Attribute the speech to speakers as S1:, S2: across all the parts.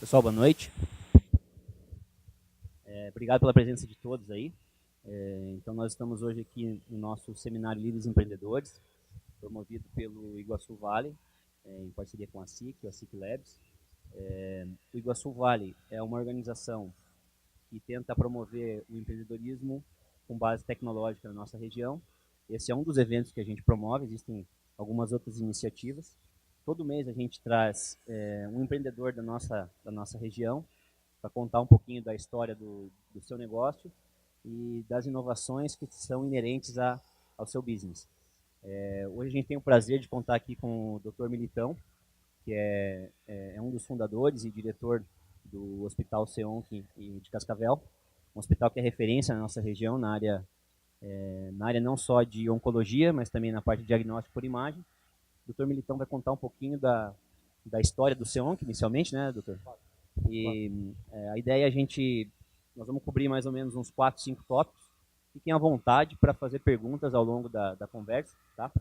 S1: Pessoal, boa noite. Obrigado pela presença de todos aí. Então, nós estamos hoje aqui no nosso seminário Líderes Empreendedores, promovido pelo Iguaçu Vale, em parceria com a SIC, a SIC Labs. O Iguaçu Vale é uma organização que tenta promover o empreendedorismo com base tecnológica na nossa região. Esse é um dos eventos que a gente promove, existem algumas outras iniciativas. Todo mês a gente traz um empreendedor da nossa região para contar um pouquinho da história do seu negócio e das inovações que são inerentes ao seu business. Hoje a gente tem o prazer de contar aqui com o Dr. Militão, que é um dos fundadores e diretor do Hospital SEONC de Cascavel, um hospital que é referência na nossa região, na área não só de oncologia, mas também na parte de diagnóstico por imagem. O Dr. Militão vai contar um pouquinho da história do SEONC, inicialmente, né, doutor? E a ideia é nós vamos cobrir mais ou menos uns 4, 5 tópicos. Fiquem à vontade para fazer perguntas ao longo da conversa, tá?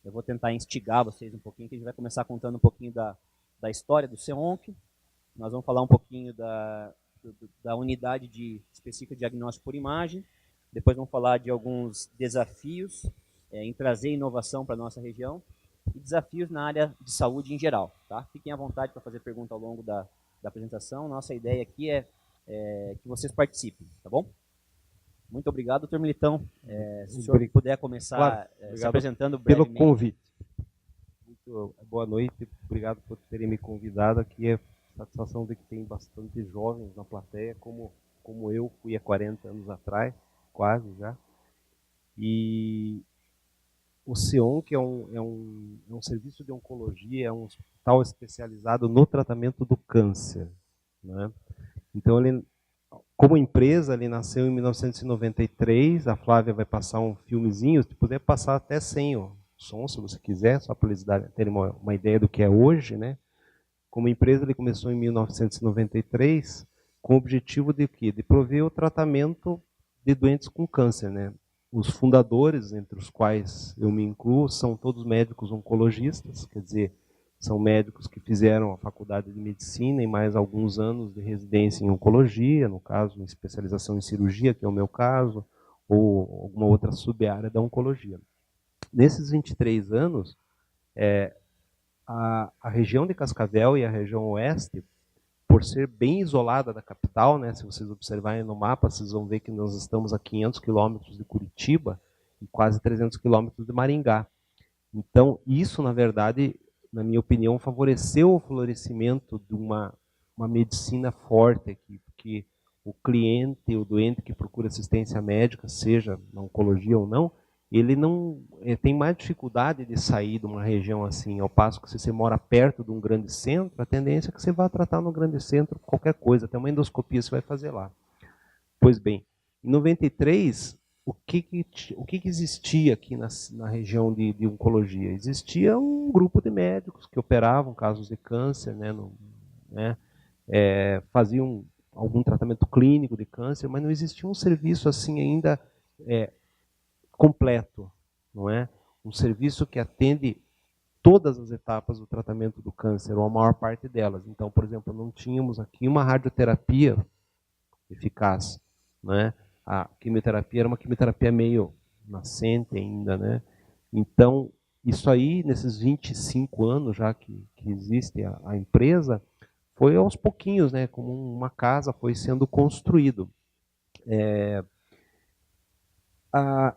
S1: Eu vou tentar instigar vocês um pouquinho, que a gente vai começar contando um pouquinho da história do SEONC. Nós vamos falar um pouquinho da unidade específica de diagnóstico por imagem. Depois vamos falar de alguns desafios em trazer inovação para a nossa região e desafios na área de saúde em geral, tá? Fiquem à vontade para fazer pergunta ao longo da apresentação. Nossa ideia aqui é que vocês participem, tá bom? Muito obrigado, doutor Militão. Se o senhor puder começar se apresentando brevemente.
S2: Pelo convite. Muito boa noite, obrigado por terem me convidado aqui. É satisfação ver que tem bastante jovens na plateia, como eu fui há 40 anos atrás, quase já. E o SEONC é um serviço de oncologia, é um hospital especializado no tratamento do câncer, né? Então, ele, como empresa, ele nasceu em 1993. A Flávia vai passar um filmezinho, se puder passar até sem o som, se você quiser, só para eles terem uma ideia do que é hoje, né? Como empresa, ele começou em 1993 com o objetivo de quê? De prover o tratamento de doentes com câncer, né? Os fundadores, entre os quais eu me incluo, são todos médicos oncologistas, quer dizer, são médicos que fizeram a faculdade de medicina e mais alguns anos de residência em oncologia, no caso, em especialização em cirurgia, que é o meu caso, ou alguma outra sub-área da oncologia. Nesses 23 anos, a região de Cascavel e a região oeste, por ser bem isolada da capital, né, se vocês observarem no mapa, vocês vão ver que nós estamos a 500 quilômetros de Curitiba e quase 300 quilômetros de Maringá. Então, isso, na verdade, na minha opinião, favoreceu o florescimento de uma medicina forte aqui, porque o cliente, o doente que procura assistência médica, seja na oncologia ou não, ele não tem mais dificuldade de sair de uma região assim, ao passo que se você mora perto de um grande centro, a tendência é que você vá tratar no grande centro qualquer coisa, até uma endoscopia você vai fazer lá. Pois bem, em 93, o que existia aqui na região de oncologia? Existia um grupo de médicos que operavam casos de câncer, faziam algum tratamento clínico de câncer, mas não existia um serviço assim ainda completo, não é? Um serviço que atende todas as etapas do tratamento do câncer, ou a maior parte delas. Então, por exemplo, não tínhamos aqui uma radioterapia eficaz, né? A quimioterapia era uma quimioterapia meio nascente ainda, né? Então, isso aí, nesses 25 anos já que existe a empresa, foi aos pouquinhos, né? Como uma casa foi sendo construído.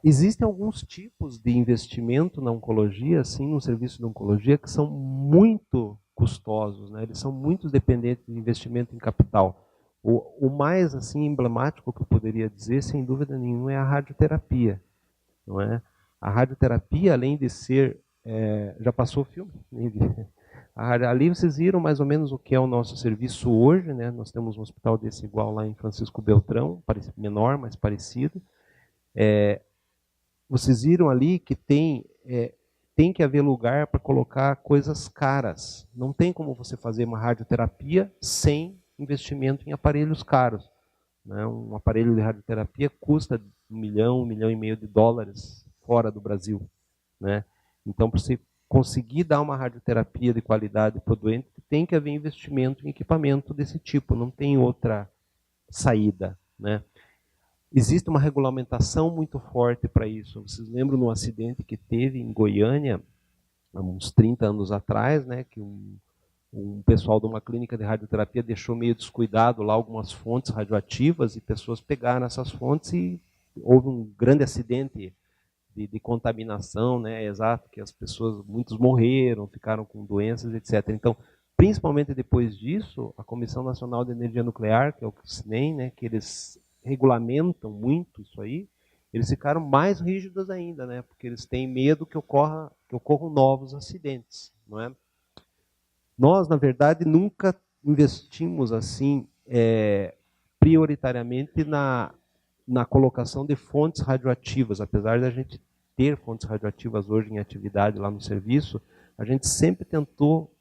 S2: Existem alguns tipos de investimento na oncologia, assim, no serviço de oncologia, que são muito custosos, né? Eles são muito dependentes de investimento em capital. O mais assim emblemático que eu poderia dizer, sem dúvida nenhuma, é a radioterapia, não é? A radioterapia, além de ser, já passou o filme? Ali vocês viram mais ou menos o que é o nosso serviço hoje, né? Nós temos um hospital desse igual lá em Francisco Beltrão, menor, mas parecido. Vocês viram ali que tem que haver lugar para colocar coisas caras. Não tem como você fazer uma radioterapia sem investimento em aparelhos caros, né? Um aparelho de radioterapia custa $1 milhão, $1,5 milhão de dólares fora do Brasil, né? Então, para você conseguir dar uma radioterapia de qualidade para o doente, tem que haver investimento em equipamento desse tipo, não tem outra saída, né? Existe uma regulamentação muito forte para isso. Vocês lembram de um acidente que teve em Goiânia, há uns 30 anos atrás, né, que um pessoal de uma clínica de radioterapia deixou meio descuidado lá algumas fontes radioativas e pessoas pegaram essas fontes e houve um grande acidente de contaminação, né, exato, que as pessoas, muitos morreram, ficaram com doenças, etc. Então, principalmente depois disso, a Comissão Nacional de Energia Nuclear, que é o CNEM, né, que eles regulamentam muito isso aí, eles ficaram mais rígidos ainda, né, porque eles têm medo que ocorram novos acidentes, não é? Nós, na verdade, nunca investimos assim prioritariamente na colocação de fontes radioativas. Apesar de a gente ter fontes radioativas hoje em atividade lá no serviço, a gente sempre tentou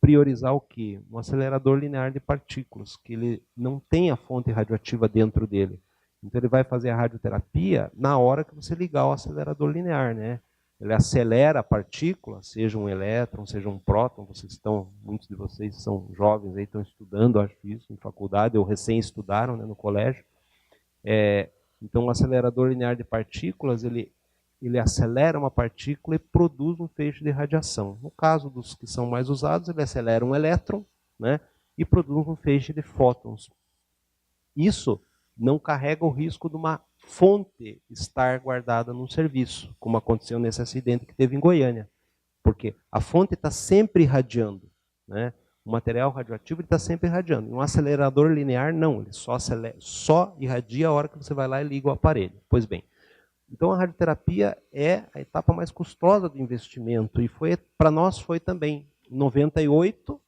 S2: priorizar o quê? Um acelerador linear de partículas, que ele não tem a fonte radioativa dentro dele. Então ele vai fazer a radioterapia na hora que você ligar o acelerador linear, né? Ele acelera a partícula, seja um elétron, seja um próton. Muitos de vocês são jovens aí, estão estudando, acho isso, em faculdade, ou recém estudaram, né, no colégio. Então o acelerador linear de partículas, ele acelera uma partícula e produz um feixe de radiação. No caso dos que são mais usados, ele acelera um elétron, né, e produz um feixe de fótons. Isso não carrega o risco de uma fonte estar guardada num serviço, como aconteceu nesse acidente que teve em Goiânia. Porque a fonte está sempre irradiando, né? O material radioativo está sempre irradiando. Um acelerador linear, não, ele só irradia a hora que você vai lá e liga o aparelho. Pois bem, então a radioterapia é a etapa mais custosa do investimento, e para nós foi também. Em 98,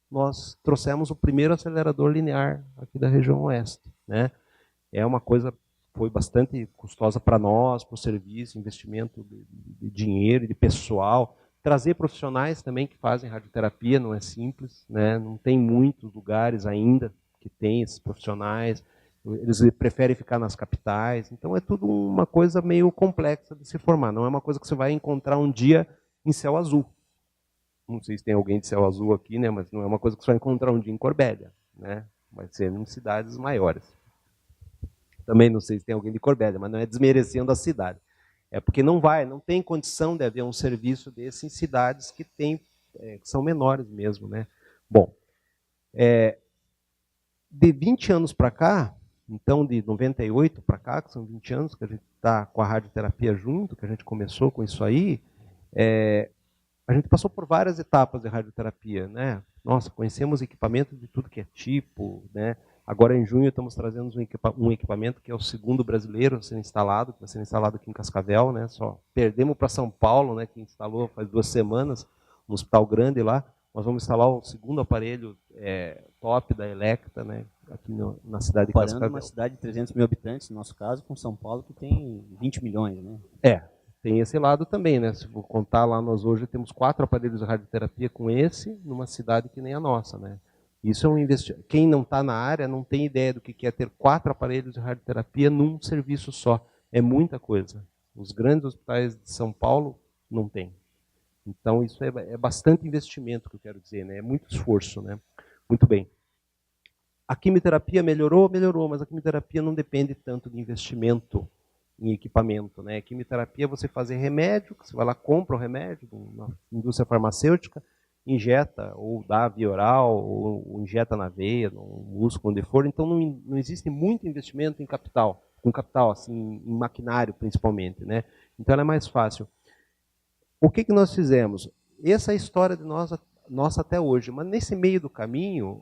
S2: nós trouxemos o primeiro acelerador linear aqui da região oeste, né? É uma coisa foi bastante custosa para nós, para o serviço, investimento de dinheiro, de pessoal. Trazer profissionais também que fazem radioterapia não é simples, né? Não tem muitos lugares ainda que tem esses profissionais. Eles preferem ficar nas capitais. Então é tudo uma coisa meio complexa de se formar. Não é uma coisa que você vai encontrar um dia em Céu Azul. Não sei se tem alguém de Céu Azul aqui, né? Mas não é uma coisa que você vai encontrar um dia em Corbélia, né? Vai ser em cidades maiores. Também não sei se tem alguém de Corbélia, mas não é desmerecendo a cidade. É porque não tem condição de haver um serviço desse em cidades que são menores mesmo, né? Bom, de 20 anos para cá, então de 98 para cá, que são 20 anos que a gente está com a radioterapia junto, que a gente começou com isso aí, a gente passou por várias etapas de radioterapia, né? Nossa, conhecemos equipamentos de tudo que é tipo, né? Agora, em junho, estamos trazendo um equipamento que é o segundo brasileiro a ser instalado, que vai ser instalado aqui em Cascavel, né? Só perdemos para São Paulo, né? Que instalou faz 2 semanas, no Hospital Grande lá. Nós vamos instalar o segundo aparelho top da Electa, né? Aqui na cidade de Cascavel.
S1: Comparando uma cidade de 300 mil habitantes, no nosso caso, com São Paulo, que tem 20 milhões, né?
S2: Tem esse lado também, né? Se for contar lá, nós hoje temos 4 aparelhos de radioterapia com esse, numa cidade que nem a nossa, né? Isso é um investimento. Quem não está na área não tem ideia do que é ter 4 aparelhos de radioterapia num serviço só. É muita coisa. Os grandes hospitais de São Paulo não têm. Então, isso é bastante investimento, que eu quero dizer, né? É muito esforço, né? Muito bem. A quimioterapia melhorou, mas a quimioterapia não depende tanto de investimento em equipamento, né? Quimioterapia é você fazer remédio, que você vai lá, compra o remédio na indústria farmacêutica, injeta, ou dá via oral, ou injeta na veia, no músculo, onde for. Então não existe muito investimento em capital, assim, em maquinário principalmente, né? Então ela é mais fácil. O que nós fizemos? Essa é a história de nossa até hoje, mas nesse meio do caminho,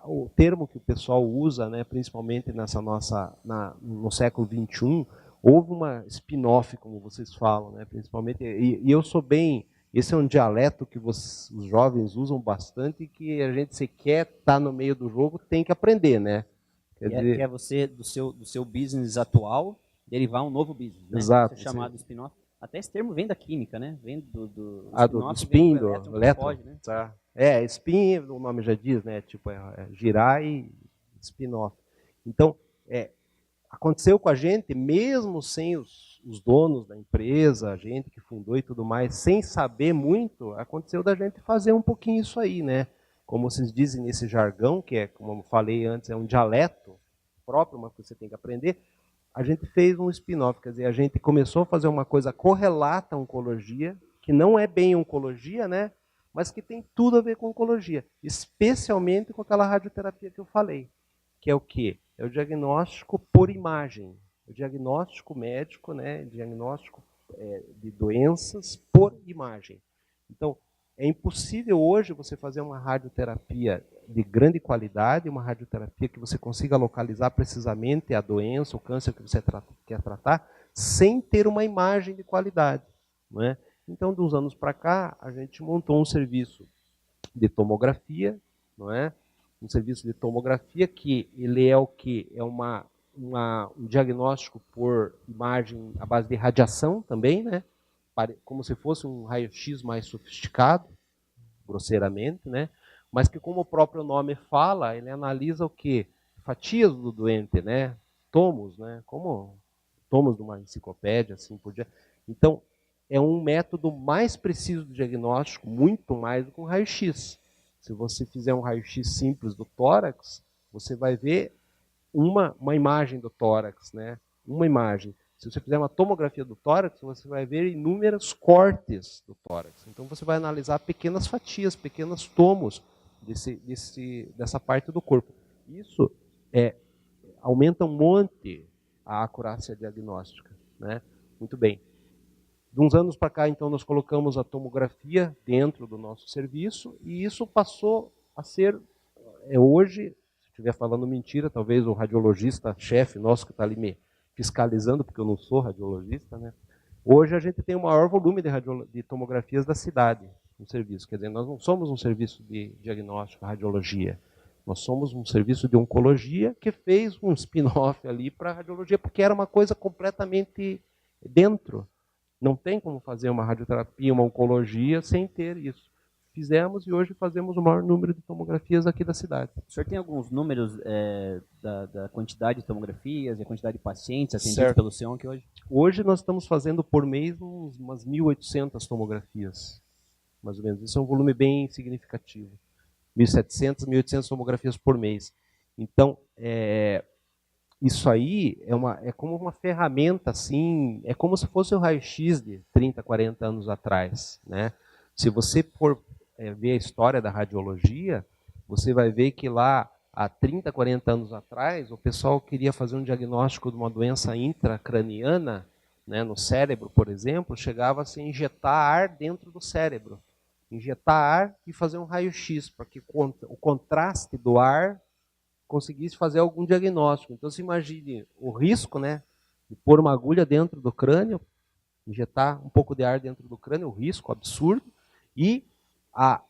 S2: o termo que o pessoal usa, né, principalmente no século XXI, houve uma spin-off, como vocês falam, né, principalmente, e eu sou bem, esse é um dialeto que os jovens usam bastante, e que a gente, se quer estar no meio do jogo, tem que aprender, né?
S1: Que é você, do seu business atual, derivar um novo business, né?
S2: Exato.
S1: Isso é chamado spin-off. Até esse termo vem da química, né? Vem do
S2: spin, do elétron.
S1: Pode, né?
S2: Tá. Spin, o nome já diz, né? Tipo, girar e spin-off. Então, aconteceu com a gente, mesmo sem os donos da empresa, a gente que fundou e tudo mais, sem saber muito, aconteceu da gente fazer um pouquinho isso aí, né? Como vocês dizem nesse jargão, que é, como eu falei antes, é um dialeto próprio, mas que você tem que aprender, a gente fez um spin-off, quer dizer, a gente começou a fazer uma coisa correlata à oncologia, que não é bem oncologia, né? Mas que tem tudo a ver com oncologia, especialmente com aquela radioterapia que eu falei, que é o quê? É o diagnóstico por imagem, o diagnóstico médico, né? Diagnóstico de doenças por imagem. Então, é impossível hoje você fazer uma radioterapia de grande qualidade, uma radioterapia que você consiga localizar precisamente a doença, o câncer que você quer tratar, sem ter uma imagem de qualidade. Não é? Então, de uns anos para cá, a gente montou um serviço de tomografia, não é? Um serviço de tomografia que ele é o que? É um diagnóstico por imagem à base de radiação também, né? Como se fosse um raio-x mais sofisticado, grosseiramente, né? Mas que, como o próprio nome fala, ele analisa o quê? Fatias do doente, né? Tomos, né? Como tomos de uma enciclopédia, assim por diante. Então, é um método mais preciso do diagnóstico, muito mais do que um raio-x. Se você fizer um raio-x simples do tórax, você vai ver uma imagem do tórax, né? Uma imagem. Se você fizer uma tomografia do tórax, você vai ver inúmeros cortes do tórax. Então você vai analisar pequenas fatias, pequenos tomos dessa parte do corpo. Isso aumenta um monte a acurácia diagnóstica, né? Muito bem. De uns anos para cá, então, nós colocamos a tomografia dentro do nosso serviço e isso passou a ser, hoje, se estiver falando mentira, talvez o radiologista-chefe nosso que está ali me fiscalizando, porque eu não sou radiologista, né? Hoje a gente tem o maior volume de tomografias da cidade no serviço. Quer dizer, nós não somos um serviço de diagnóstico, radiologia. Nós somos um serviço de oncologia que fez um spin-off ali para a radiologia, porque era uma coisa completamente dentro. Não tem como fazer uma radioterapia, uma oncologia sem ter isso. Fizemos e hoje fazemos o maior número de tomografias aqui da cidade.
S1: O senhor tem alguns números da quantidade de tomografias e a quantidade de pacientes atendidos pelo SEONC hoje?
S2: Hoje nós estamos fazendo por mês umas 1.800 tomografias, mais ou menos. Isso é um volume bem significativo. 1.700, 1.800 tomografias por mês. Então, isso aí é como uma ferramenta, assim, é como se fosse o raio-x de 30, 40 anos atrás, né? Se você for ver a história da radiologia, você vai ver que lá, há 30, 40 anos atrás, o pessoal queria fazer um diagnóstico de uma doença intracraniana, né, no cérebro, por exemplo, chegava a se injetar ar dentro do cérebro. Injetar ar e fazer um raio-x, para que o contraste do ar conseguisse fazer algum diagnóstico. Então, se imagine o risco, né, de pôr uma agulha dentro do crânio, injetar um pouco de ar dentro do crânio, o risco absurdo, e a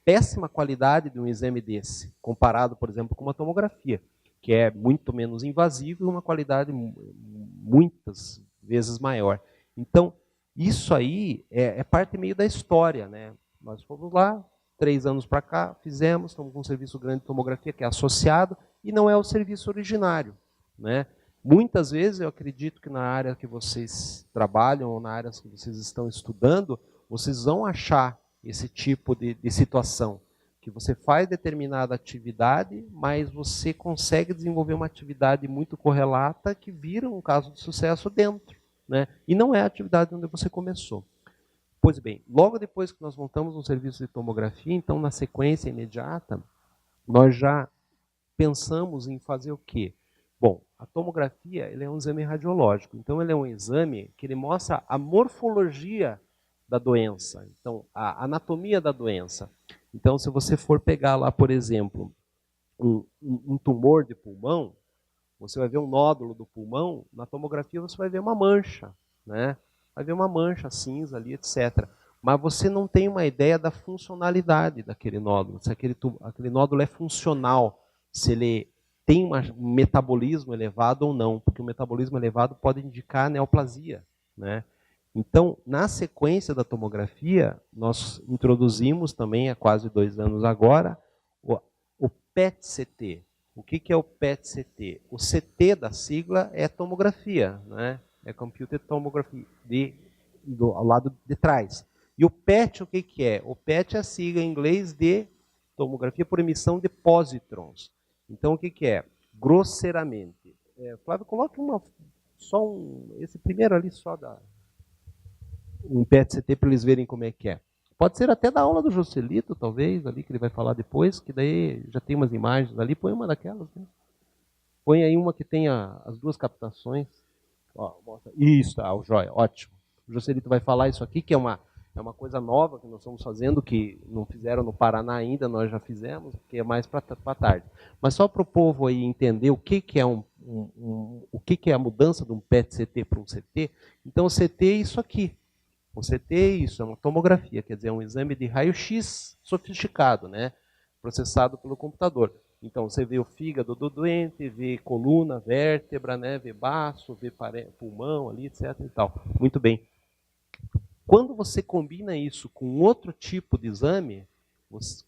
S2: péssima qualidade de um exame desse, comparado, por exemplo, com uma tomografia, que é muito menos invasivo e uma qualidade muitas vezes maior. Então, isso aí é parte meio da história, né? Nós fomos lá, 3 anos para cá, fizemos, estamos com um serviço grande de tomografia que é associado e não é o serviço originário, né? Muitas vezes eu acredito que na área que vocês trabalham ou na área que vocês estão estudando, vocês vão achar esse tipo de situação, que você faz determinada atividade, mas você consegue desenvolver uma atividade muito correlata que vira um caso de sucesso dentro, né? E não é a atividade onde você começou. Pois bem, logo depois que nós montamos um serviço de tomografia, então na sequência imediata, nós já pensamos em fazer o quê? Bom, a tomografia ele é um exame radiológico, então ele é um exame que ele mostra a morfologia da doença, então a anatomia da doença. Então, se você for pegar lá, por exemplo, um tumor de pulmão, você vai ver um nódulo do pulmão, na tomografia você vai ver uma mancha, né? Vai ver uma mancha cinza ali, etc. Mas você não tem uma ideia da funcionalidade daquele nódulo, se aquele nódulo é funcional, se ele tem um metabolismo elevado ou não, porque o metabolismo elevado pode indicar neoplasia, né? Então, na sequência da tomografia, nós introduzimos também, há quase 2 anos agora, o PET-CT. O que é o PET-CT? O CT da sigla é tomografia, né? É Computed Tomography, ao lado de trás. E o PET, o que é? O PET é a sigla em inglês de tomografia por emissão de pósitrons. Então, o que é? Grosseiramente. Flávio, coloque esse primeiro ali só um PET-CT para eles verem como é que é. Pode ser até da aula do Joselito, talvez, ali, que ele vai falar depois, que daí já tem umas imagens ali. Põe uma daquelas, né? Põe aí uma que tenha as duas captações. Ó, mostra. Isso, tá, o joia, ótimo. O Joselito vai falar isso aqui, que é uma coisa nova que nós estamos fazendo, que não fizeram no Paraná ainda, nós já fizemos, que é mais para tarde. Mas só para o povo aí entender o que é o que é a mudança de um PET-CT para um CT. Então, o CT é isso aqui. O CT é isso, é uma tomografia, quer dizer, é um exame de raio-x sofisticado, né? Processado pelo computador. Então, você vê o fígado do doente, vê coluna, vértebra, né? Vê baço, vê pulmão ali, etc. E tal. Muito bem. Quando você combina isso com outro tipo de exame,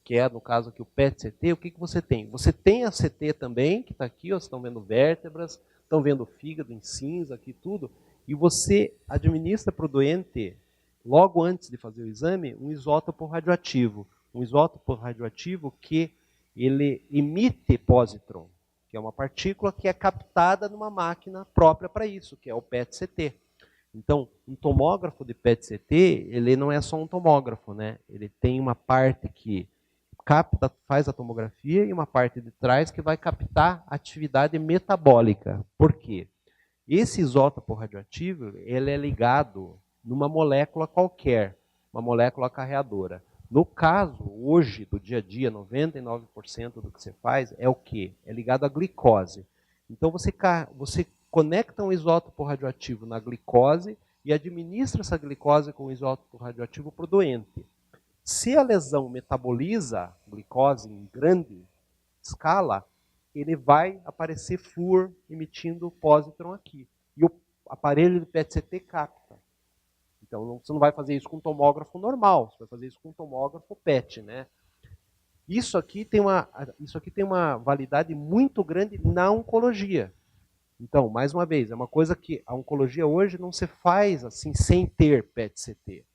S2: que é, no caso aqui, o PET-CT, o que você tem? Você tem a CT também, que está aqui, ó, vocês estão vendo vértebras, estão vendo o fígado em cinza aqui, tudo, e você administra para o doente, logo antes de fazer o exame, um isótopo radioativo. Um isótopo radioativo que ele emite pósitron, que é uma partícula que é captada numa máquina própria para isso, que é o PET-CT. Então, um tomógrafo de PET-CT, ele não é só um tomógrafo, né? Ele tem uma parte que capta, faz a tomografia e uma parte de trás que vai captar atividade metabólica. Por quê? Esse isótopo radioativo, ele é ligado numa molécula qualquer, uma molécula carreadora. No caso, hoje, do dia a dia, 99% do que você faz é o quê? É ligado à glicose. Então, você conecta um isótopo radioativo na glicose e administra essa glicose com o isótopo radioativo para o doente. Se a lesão metaboliza glicose em grande escala, ele vai aparecer flúor emitindo pósitron aqui. E o aparelho de PET-CT capta. Então, você não vai fazer isso com um tomógrafo normal, você vai fazer isso com um tomógrafo PET, né? Isso aqui tem uma validade muito grande na oncologia. Então, mais uma vez, é uma coisa que a oncologia hoje não se faz assim sem ter PET-CT.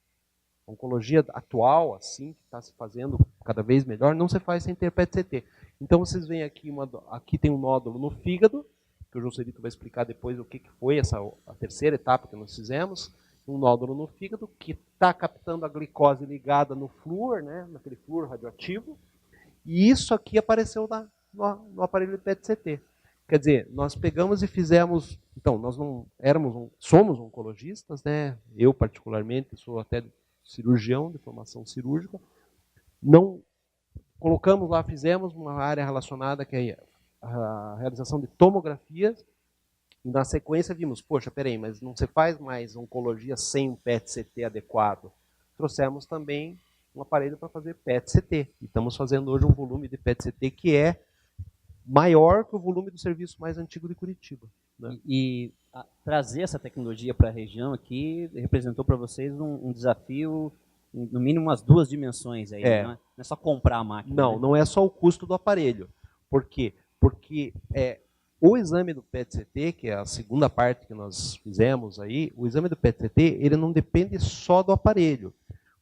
S2: A oncologia atual, assim, que está se fazendo cada vez melhor, não se faz sem ter PET-CT. Então, vocês veem aqui, aqui tem um nódulo no fígado, que o Joselito vai explicar depois o que foi a terceira etapa que nós fizemos. Um nódulo no fígado que está captando a glicose ligada no flúor, né, naquele flúor radioativo. E isso aqui apareceu no aparelho de PET-CT. Quer dizer, nós pegamos e fizemos... Então, nós não somos oncologistas, né? Eu, particularmente, sou até cirurgião, de formação cirúrgica. Não colocamos lá, fizemos uma área relacionada que é a realização de tomografias. E na sequência vimos, poxa, peraí, mas não se faz mais oncologia sem um PET-CT adequado. Trouxemos também um aparelho para fazer PET-CT. E estamos fazendo hoje um volume de PET-CT que é maior que o volume do serviço mais antigo de Curitiba. Né?
S1: E trazer essa tecnologia para a região aqui representou para vocês um desafio, no mínimo umas duas dimensões aí, né? Não é só comprar a máquina.
S2: Não, né? Não é só o custo do aparelho. Por quê? Porque o exame do PET-CT, que é a segunda parte que nós fizemos aí, o exame do PET-CT, ele não depende só do aparelho.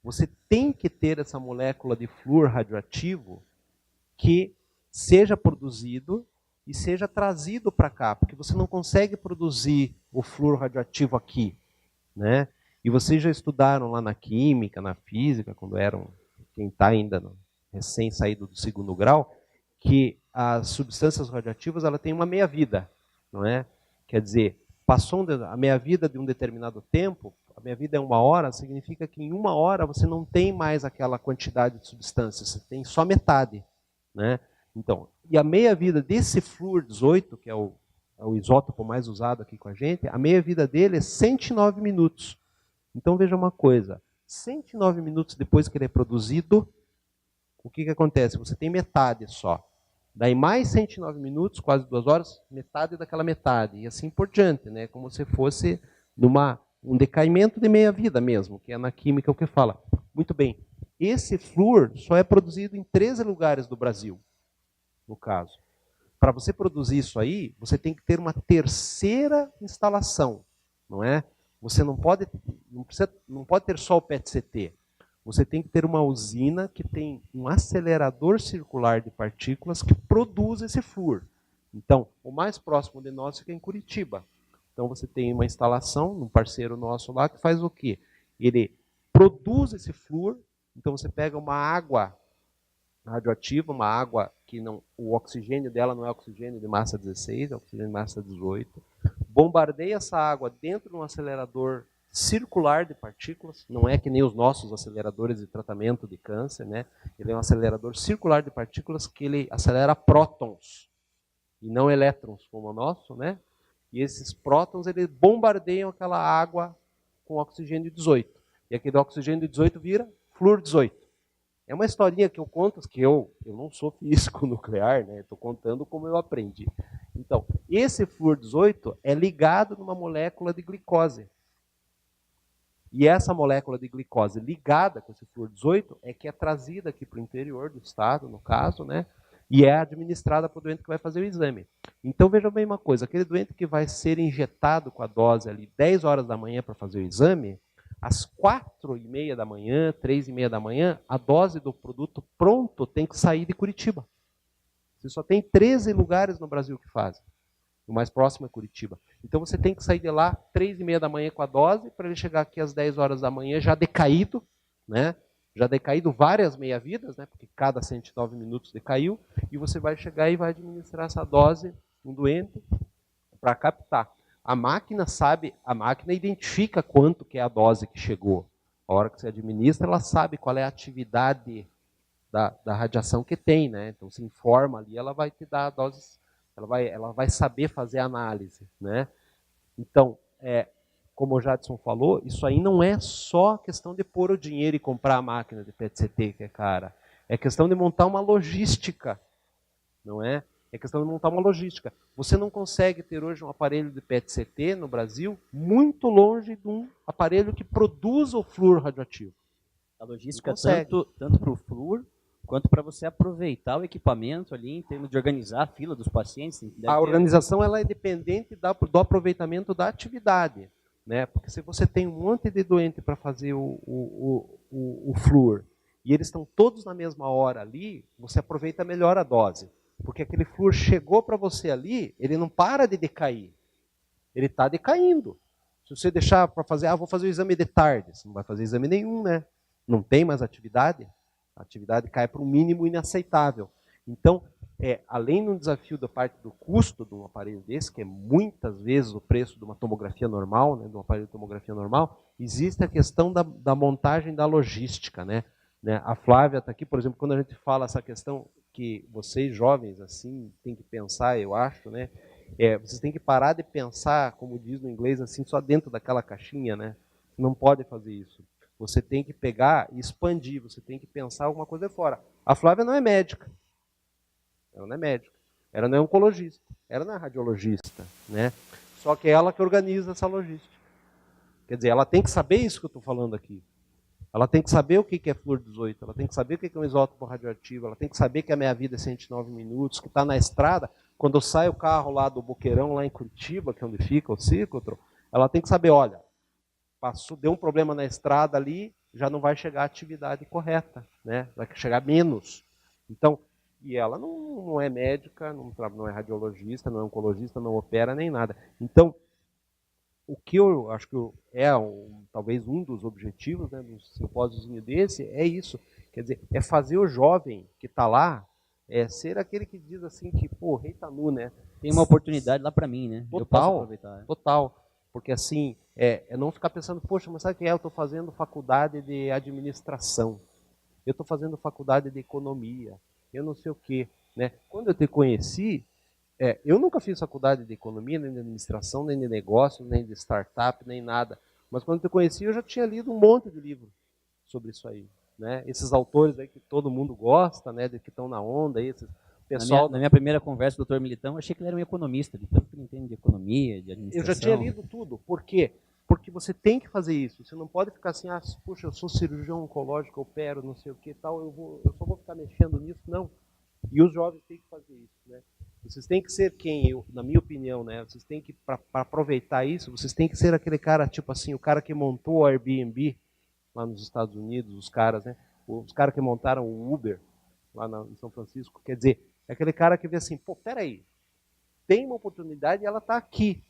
S2: Você tem que ter essa molécula de flúor radioativo que seja produzido e seja trazido para cá, porque você não consegue produzir o flúor radioativo aqui, né? E vocês já estudaram lá na química, na física, quando quem está ainda recém saído do segundo grau, que as substâncias radioativas ela tem uma meia-vida, não é? Quer dizer, passou a meia-vida de um determinado tempo, a meia-vida é 1 hora, significa que em 1 hora você não tem mais aquela quantidade de substâncias, você tem só metade, né? Então, e a meia-vida desse flúor 18, que é o isótopo mais usado aqui com a gente, a meia-vida dele é 109 minutos. Então veja uma coisa, 109 minutos depois que ele é produzido, o que acontece? Você tem metade só. Daí mais 109 minutos, quase 2 horas, metade daquela metade. E assim por diante, né? Como se fosse um decaimento de meia-vida mesmo, que é na química o que fala. Muito bem, esse flúor só é produzido em 13 lugares do Brasil, no caso. para você produzir isso aí, você tem que ter uma terceira instalação, não é? Você não pode ter só o PET-CT. Você tem que ter uma usina que tem um acelerador circular de partículas que produz esse flúor. Então, o mais próximo de nós fica em Curitiba. Então, você tem uma instalação, um parceiro nosso lá, que faz o quê? Ele produz esse flúor. Então, você pega uma água radioativa, uma água que não, o oxigênio dela não é oxigênio de massa 16, é oxigênio de massa 18. Bombardeia essa água dentro de um acelerador circular de partículas, não é que nem os nossos aceleradores de tratamento de câncer, né? Ele é um acelerador circular de partículas que ele acelera prótons e não elétrons como o nosso, né? E esses prótons, eles bombardeiam aquela água com oxigênio 18. E aquele oxigênio 18 vira flúor 18. É uma historinha que eu conto, que eu não sou físico nuclear, né? Estou contando como eu aprendi. Então, esse flúor 18 é ligado numa molécula de glicose. E essa molécula de glicose ligada com esse flúor 18 é que é trazida aqui para o interior do estado, no caso, né? E é administrada para o doente que vai fazer o exame. Então, veja bem uma coisa, aquele doente que vai ser injetado com a dose ali 10 horas da manhã para fazer o exame, às 4h30 da manhã, 3h30 da manhã, a dose do produto pronto tem que sair de Curitiba. Você só tem 13 lugares no Brasil que fazem. O mais próximo é Curitiba. Então você tem que sair de lá 3h30 da manhã com a dose, para ele chegar aqui às 10 horas da manhã já decaído, né? Já decaído várias meia-vidas, né? Porque cada 109 minutos decaiu, e você vai chegar e vai administrar essa dose no doente para captar. A máquina sabe, a máquina identifica quanto que é a dose que chegou. A hora que você administra, ela sabe qual é a atividade da radiação que tem, né? Então se informa ali, ela vai te dar a dose. Ela vai saber fazer a análise, né? Então, como o Jadson falou, isso aí não é só questão de pôr o dinheiro e comprar a máquina de PET-CT, que é cara. É questão de montar uma logística, não é? É questão de montar uma logística. Você não consegue ter hoje um aparelho de PET-CT no Brasil muito longe de um aparelho que produza o flúor radioativo.
S1: A logística tanto para o flúor, quanto para você aproveitar o equipamento ali, em termos de organizar a fila dos pacientes.
S2: A organização ela é dependente do aproveitamento da atividade, né? Porque se você tem um monte de doente para fazer o flúor, e eles estão todos na mesma hora ali, você aproveita melhor a dose. Porque aquele flúor chegou para você ali, ele não para de decair. Ele está decaindo. Se você deixar para fazer, vou fazer o exame de tarde, você não vai fazer exame nenhum, né? Não tem mais atividade. A atividade cai para um mínimo inaceitável. Então, além do desafio da parte do custo de um aparelho desse, que é muitas vezes o preço de uma tomografia normal, né, de um aparelho de tomografia normal, existe a questão da montagem da logística, né? A Flávia está aqui, por exemplo, quando a gente fala essa questão que vocês jovens assim têm que pensar, eu acho, né? Vocês têm que parar de pensar, como diz no inglês, assim, só dentro daquela caixinha, né? Não pode fazer isso. Você tem que pegar e expandir, você tem que pensar alguma coisa fora. A Flávia não é médica. Ela não é médica. Ela não é oncologista. Ela não é radiologista, né? Só que é ela que organiza essa logística. Quer dizer, ela tem que saber isso que eu estou falando aqui. Ela tem que saber o que é flúor 18, ela tem que saber o que é um isótopo radioativo, ela tem que saber que a meia-vida é 109 minutos, que está na estrada, quando sai o carro lá do Boqueirão, lá em Curitiba, que é onde fica o ciclotron, ela tem que saber, olha, deu um problema na estrada ali, já não vai chegar a atividade correta, né? Vai chegar menos. Então, e ela não é médica, não é radiologista, não é oncologista, não opera nem nada. Então, o que eu acho que talvez um dos objetivos, né, de um simpósio desse é isso. Quer dizer, é fazer o jovem que está lá ser aquele que diz assim que, pô, rei tá nu, né?
S1: Tem uma oportunidade lá para mim, né?
S2: Total,
S1: eu posso aproveitar.
S2: Total. Porque assim, é não ficar pensando, poxa, mas sabe o que é? Eu estou fazendo faculdade de administração. Eu estou fazendo faculdade de economia. Eu não sei o quê. Né? Quando eu te conheci, eu nunca fiz faculdade de economia, nem de administração, nem de negócio, nem de startup, nem nada. Mas quando eu te conheci, eu já tinha lido um monte de livro sobre isso aí. Né? Esses autores aí que todo mundo gosta, né, que estão na onda, esses pessoal...
S1: Na minha primeira conversa com o Dr. Militão, eu achei que ele era um economista, de tanto que ele entende de economia, de administração.
S2: Eu já tinha lido tudo. Por quê? Porque você tem que fazer isso. Você não pode ficar assim, puxa, eu sou cirurgião oncológico, eu opero, não sei o que tal, eu só vou ficar mexendo nisso. Não. E os jovens têm que fazer isso. Né? Vocês têm que ser quem, na minha opinião, né? Vocês têm que, para aproveitar isso, vocês têm que ser aquele cara, tipo assim, o cara que montou o Airbnb lá nos Estados Unidos, os caras, né? Os caras que montaram o Uber lá em São Francisco. Quer dizer, é aquele cara que vê assim, pô, peraí, tem uma oportunidade e ela está aqui.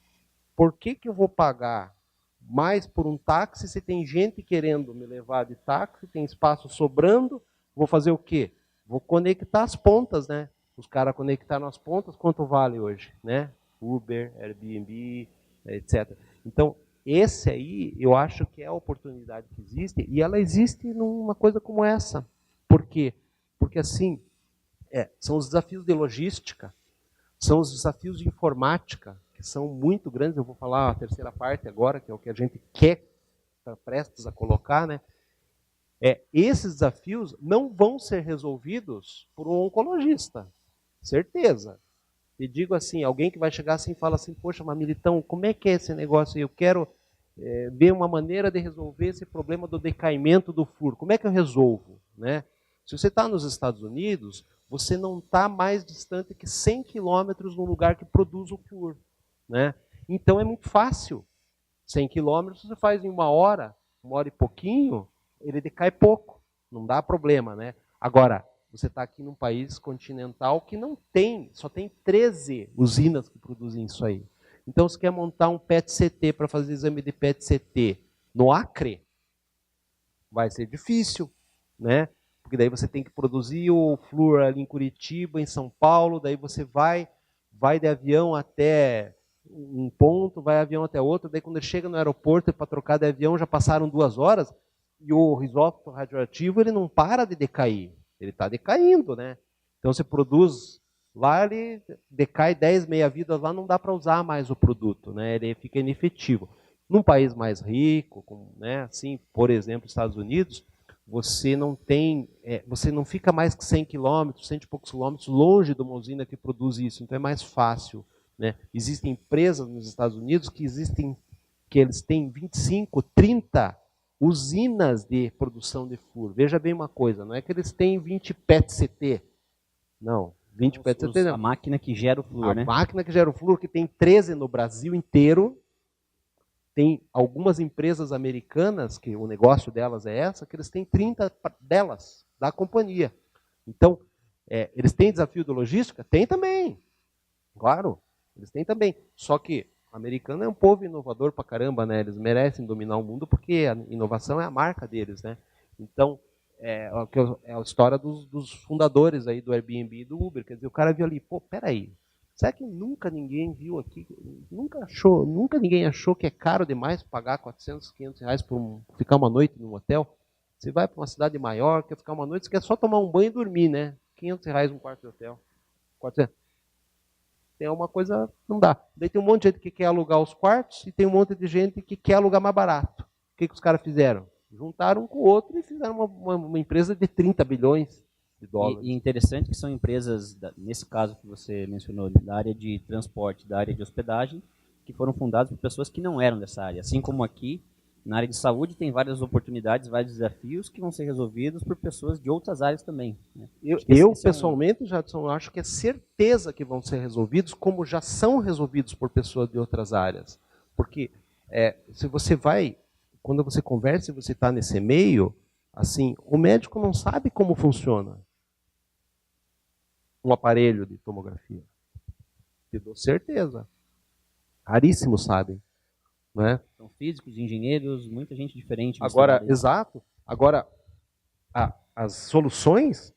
S2: Por que eu vou pagar mais por um táxi se tem gente querendo me levar de táxi, tem espaço sobrando? Vou fazer o quê? Vou conectar as pontas, né? Os caras conectaram as pontas, quanto vale hoje, né? Uber, Airbnb, etc. Então, esse aí, eu acho que é a oportunidade que existe, e ela existe numa coisa como essa. Por quê? Porque, assim, são os desafios de logística, são os desafios de informática, que são muito grandes. Eu vou falar a terceira parte agora, que é o que a gente quer, está prestes a colocar, né? Esses desafios não vão ser resolvidos por um oncologista, certeza. E digo assim, alguém que vai chegar assim e fala assim, poxa, mas Militão, como é que é esse negócio aí? Eu quero ver uma maneira de resolver esse problema do decaimento do flúor. Como é que eu resolvo? Né? Se você está nos Estados Unidos, você não está mais distante que 100 quilômetros num lugar que produz o flúor. Né? Então é muito fácil. 100 quilômetros você faz em uma hora e pouquinho, ele decai pouco. Não dá problema. Né? Agora, você está aqui num país continental que não tem, só tem 13 usinas que produzem isso aí. Então, você quer montar um PET-CT para fazer exame de PET-CT no Acre? Vai ser difícil, né? Porque daí você tem que produzir o flúor ali em Curitiba, em São Paulo, daí você vai de avião até um ponto, vai de avião até outro, daí quando ele chega no aeroporto para trocar de avião já passaram 2 horas, e o isótopo radioativo ele não para de decair. Ele está decaindo, né? Então você produz lá, ele decai 10 meia-vidas lá, não dá para usar mais o produto, né? Ele fica inefetivo. Num país mais rico, como, né, assim, por exemplo, Estados Unidos, você não tem, você não fica mais que 100 quilômetros, 100 e poucos quilômetros longe de uma usina que produz isso, então é mais fácil, né? Existem empresas nos Estados Unidos que eles têm 25, 30 usinas de produção de flúor. Veja bem uma coisa, não é que eles têm 20 PET-CT. Não, 20 PET-CT não.
S1: A máquina que gera o flúor, né?
S2: A máquina que gera o flúor, que tem 13 no Brasil inteiro. Tem algumas empresas americanas, que o negócio delas é essa, que eles têm 30 delas, da companhia. Então, eles têm desafio de logística? Tem também. Claro, eles têm também. Só que o americano é um povo inovador pra caramba, né? Eles merecem dominar o mundo porque a inovação é a marca deles, né? Então, é a história dos fundadores aí do Airbnb e do Uber. Quer dizer, o cara viu ali, pô, peraí, será que nunca ninguém viu aqui, nunca ninguém achou que é caro demais pagar 400, 500 reais por ficar uma noite num hotel? Você vai para uma cidade maior, quer ficar uma noite, você quer só tomar um banho e dormir, né? 500 reais um quarto de hotel. 400. Tem uma coisa, não dá. Daí tem um monte de gente que quer alugar os quartos e tem um monte de gente que quer alugar mais barato. O que os caras fizeram? Juntaram um com o outro e fizeram uma empresa de 30 bilhões de dólares.
S1: E interessante que são empresas, nesse caso que você mencionou, da área de transporte, da área de hospedagem, que foram fundadas por pessoas que não eram dessa área. Assim como aqui, na área de saúde, tem várias oportunidades, vários desafios que vão ser resolvidos por pessoas de outras áreas também. Né?
S2: Eu pessoalmente, Jadson, acho que é certeza que vão ser resolvidos, como já são resolvidos por pessoas de outras áreas. Porque se você vai, quando você conversa e você está nesse meio, assim, o médico não sabe como funciona um aparelho de tomografia. Te dou certeza. Raríssimos sabem. Né?
S1: São físicos, engenheiros, muita gente diferente.
S2: Agora, exato. Agora, as soluções,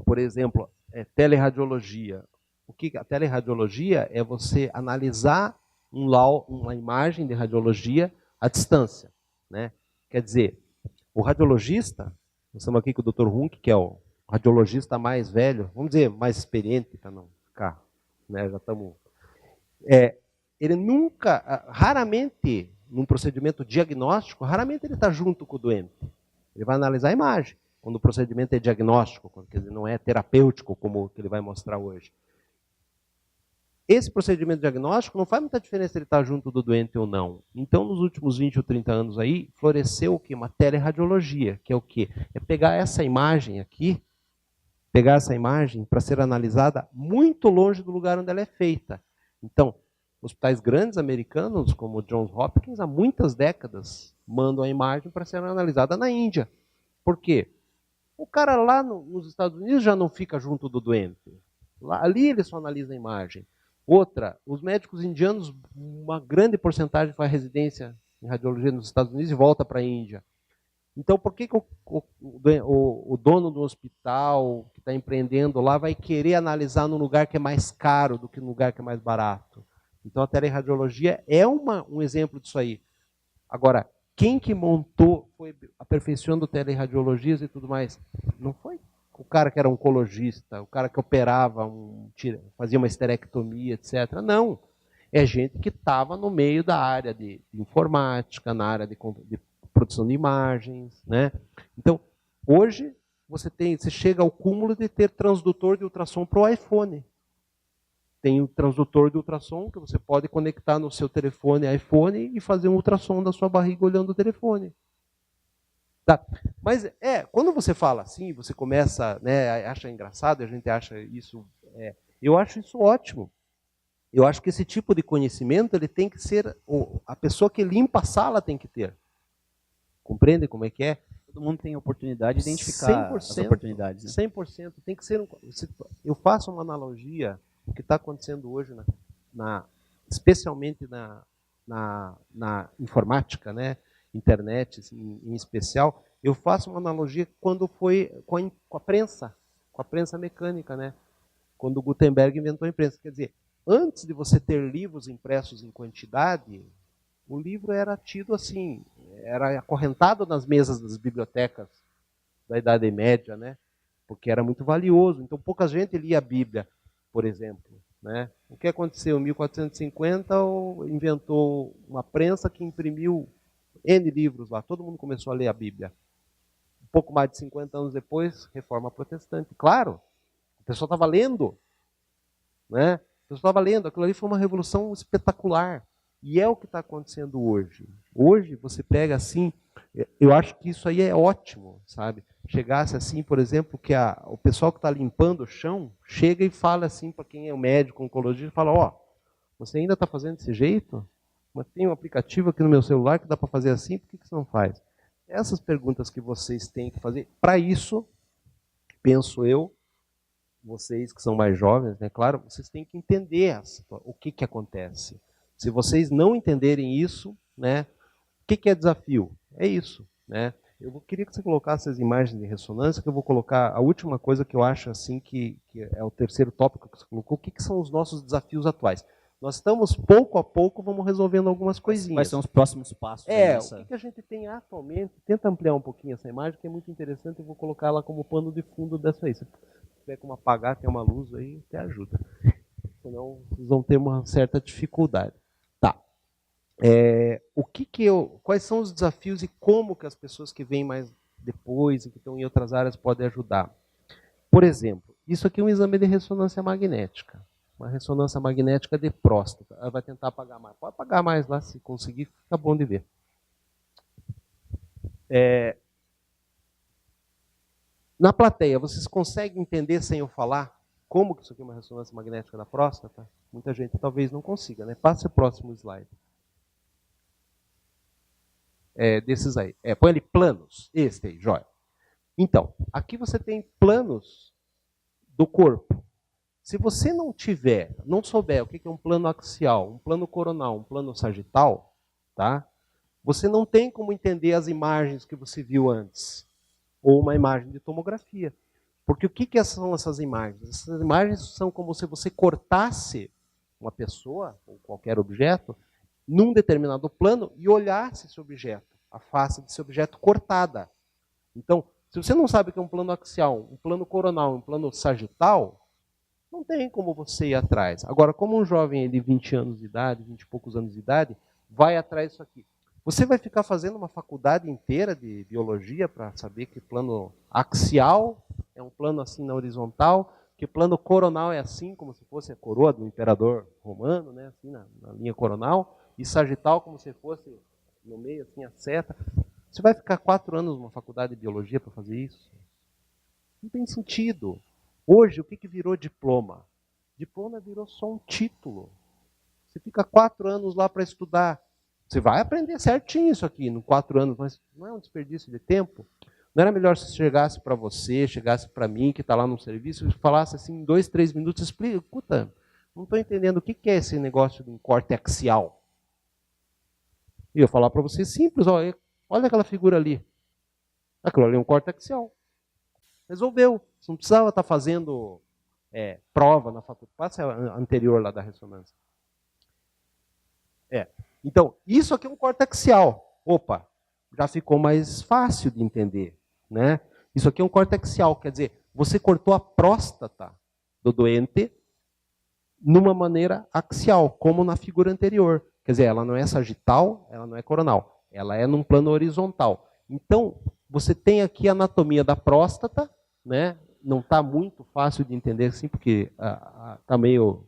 S2: por exemplo, teleradiologia. O que a teleradiologia é você analisar uma imagem de radiologia à distância. Né? Quer dizer, o radiologista, nós estamos aqui com o Dr. Hunk, que é o radiologista mais velho, vamos dizer, mais experiente, para não ficar, né? Já estamos... ele nunca, raramente, num procedimento diagnóstico, raramente ele está junto com o doente. Ele vai analisar a imagem, quando o procedimento é diagnóstico, quer dizer, não é terapêutico, como que ele vai mostrar hoje. Esse procedimento diagnóstico não faz muita diferença se ele está junto do doente ou não. Então, nos últimos 20 ou 30 anos aí, floresceu o quê? Uma teleradiologia, que é o quê? É pegar essa imagem aqui, pegar essa imagem para ser analisada muito longe do lugar onde ela é feita. Então, hospitais grandes americanos, como o Johns Hopkins, há muitas décadas, mandam a imagem para ser analisada na Índia. Por quê? O cara lá nos Estados Unidos já não fica junto do doente. Ali ele só analisa a imagem. Outra, os médicos indianos, uma grande porcentagem faz residência em radiologia nos Estados Unidos e volta para a Índia. Então, por que o dono do hospital que está empreendendo lá vai querer analisar num lugar que é mais caro do que num lugar que é mais barato? Então, a teleradiologia é um exemplo disso aí. Agora, quem que montou, foi aperfeiçoando teleradiologias e tudo mais? Não foi o cara que era oncologista, o cara que operava, fazia uma esterectomia, etc. Não. É gente que estava no meio da área de informática, na área de produção de imagens, né? Então, hoje, você chega ao cúmulo de ter transdutor de ultrassom para o iPhone. Tem um transdutor de ultrassom que você pode conectar no seu telefone iPhone e fazer um ultrassom da sua barriga olhando o telefone. Tá. Mas quando você fala assim, você começa, né, acha engraçado, a gente acha isso, eu acho isso ótimo. Eu acho que esse tipo de conhecimento ele tem que ser, a pessoa que limpa a sala tem que ter. Compreende como é que é?
S1: Todo mundo tem oportunidade de identificar as oportunidades. Né?
S2: 100%. Tem que ser eu faço uma analogia, o que está acontecendo hoje, especialmente na informática, né? Internet em especial, eu faço uma analogia quando foi com a prensa mecânica, né? Quando o Gutenberg inventou a imprensa. Quer dizer, antes de você ter livros impressos em quantidade, o livro era tido assim, era acorrentado nas mesas das bibliotecas da Idade Média, né? Porque era muito valioso. Então, pouca gente lia a Bíblia, por exemplo. Né? O que aconteceu? Em 1450, inventou uma prensa que imprimiu N livros lá. Todo mundo começou a ler a Bíblia. Um pouco mais de 50 anos depois, Reforma Protestante. Claro, a pessoa estava lendo. Né? A pessoa estava lendo. Aquilo ali foi uma revolução espetacular. E é o que está acontecendo hoje. Hoje, você pega assim, eu acho que isso aí é ótimo, sabe? Chegasse assim, por exemplo, que o pessoal que está limpando o chão, chega e fala assim para quem é o médico, oncologista, fala, ó, você ainda está fazendo desse jeito? Mas tem um aplicativo aqui no meu celular que dá para fazer assim, por que você não faz? Essas perguntas que vocês têm que fazer, para isso, penso eu, vocês que são mais jovens, né, claro, vocês têm que entender o que acontece. Se vocês não entenderem isso, né, o que é desafio? É isso. Né? Eu queria que você colocasse as imagens de ressonância, que eu vou colocar a última coisa que eu acho assim que é o terceiro tópico que você colocou. O que são os nossos desafios atuais? Nós estamos, pouco a pouco, vamos resolvendo algumas coisinhas.
S1: Quais são os próximos passos?
S2: O que a gente tem atualmente? Tenta ampliar um pouquinho essa imagem, que é muito interessante. Eu vou colocar ela como pano de fundo dessa aí. Se tiver como apagar, tem uma luz aí, até ajuda. Senão, vocês vão ter uma certa dificuldade. Tá. Quais são os desafios e como que as pessoas que vêm mais depois e que estão em outras áreas podem ajudar? Por exemplo, isso aqui é um exame de ressonância magnética. Uma ressonância magnética de próstata. Ela vai tentar apagar mais. Pode apagar mais lá, se conseguir, fica bom de ver. Na plateia, vocês conseguem entender sem eu falar como que isso aqui é uma ressonância magnética da próstata? Muita gente talvez não consiga, né? Passe o próximo slide. Desses aí. Põe ali planos. Esse aí, joia. Então, aqui você tem planos do corpo. Se você não souber o que é um plano axial, um plano coronal, um plano sagital, tá? Você não tem como entender as imagens que você viu antes. Ou uma imagem de tomografia. Porque o que são essas imagens? Essas imagens são como se você cortasse uma pessoa, ou qualquer objeto, num determinado plano e olhasse esse objeto, a face desse objeto cortada. Então, se você não sabe o que é um plano axial, um plano coronal, um plano sagital, não tem como você ir atrás. Agora, como um jovem de 20 anos de idade, 20 e poucos anos de idade, vai atrás disso aqui. Você vai ficar fazendo uma faculdade inteira de biologia para saber que plano axial é um plano assim na horizontal, que plano coronal é assim, como se fosse a coroa do imperador romano, né, assim na linha coronal, e sagital como se fosse no meio, assim, a seta. Você vai ficar 4 anos numa faculdade de biologia para fazer isso? Não tem sentido. Hoje, o que virou diploma? Diploma virou só um título. Você fica 4 anos lá para estudar. Você vai aprender certinho isso aqui, em 4 anos, mas não é um desperdício de tempo? Não era melhor se chegasse para você, chegasse para mim, que está lá no serviço, e falasse assim, em 2, 3 minutos, explica, escuta, não estou entendendo o que é esse negócio de um corte axial. E eu falar para você simples, olha aquela figura ali. Aquilo ali é um corte axial. Resolveu. Você não precisava estar fazendo prova na faculdade. Passa a anterior lá da ressonância. Então, isso aqui é um corte axial. Opa, já ficou mais fácil de entender. Né? Isso aqui é um corte axial, quer dizer, você cortou a próstata do doente numa maneira axial, como na figura anterior. Quer dizer, ela não é sagital, ela não é coronal, ela é num plano horizontal. Então, você tem aqui a anatomia da próstata, né? Não está muito fácil de entender assim, porque está meio...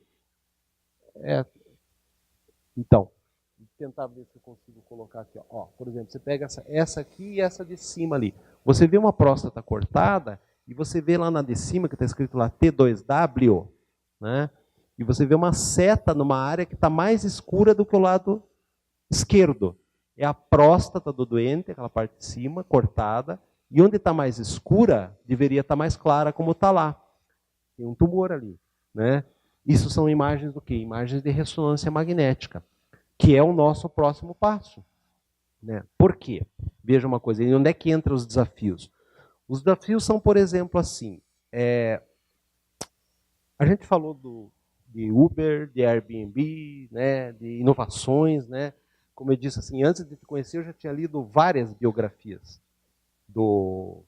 S2: Então, vou tentar ver se eu consigo colocar aqui. Ó, por exemplo, você pega essa aqui e essa de cima ali. Você vê uma próstata cortada e você vê lá na de cima, que está escrito lá T2W, né? E você vê uma seta numa área que está mais escura do que o lado esquerdo. É a próstata do doente, aquela parte de cima, cortada. E onde está mais escura, deveria estar mais clara, como está lá. Tem um tumor ali. Né? Isso são imagens do quê? Imagens de ressonância magnética, que é o nosso próximo passo. Né? Por quê? Veja uma coisa, onde é que entram os desafios? Os desafios são, por exemplo, assim, a gente falou de Uber, de Airbnb, né, de inovações, né? Como eu disse, assim, antes de te conhecer, eu já tinha lido várias biografias do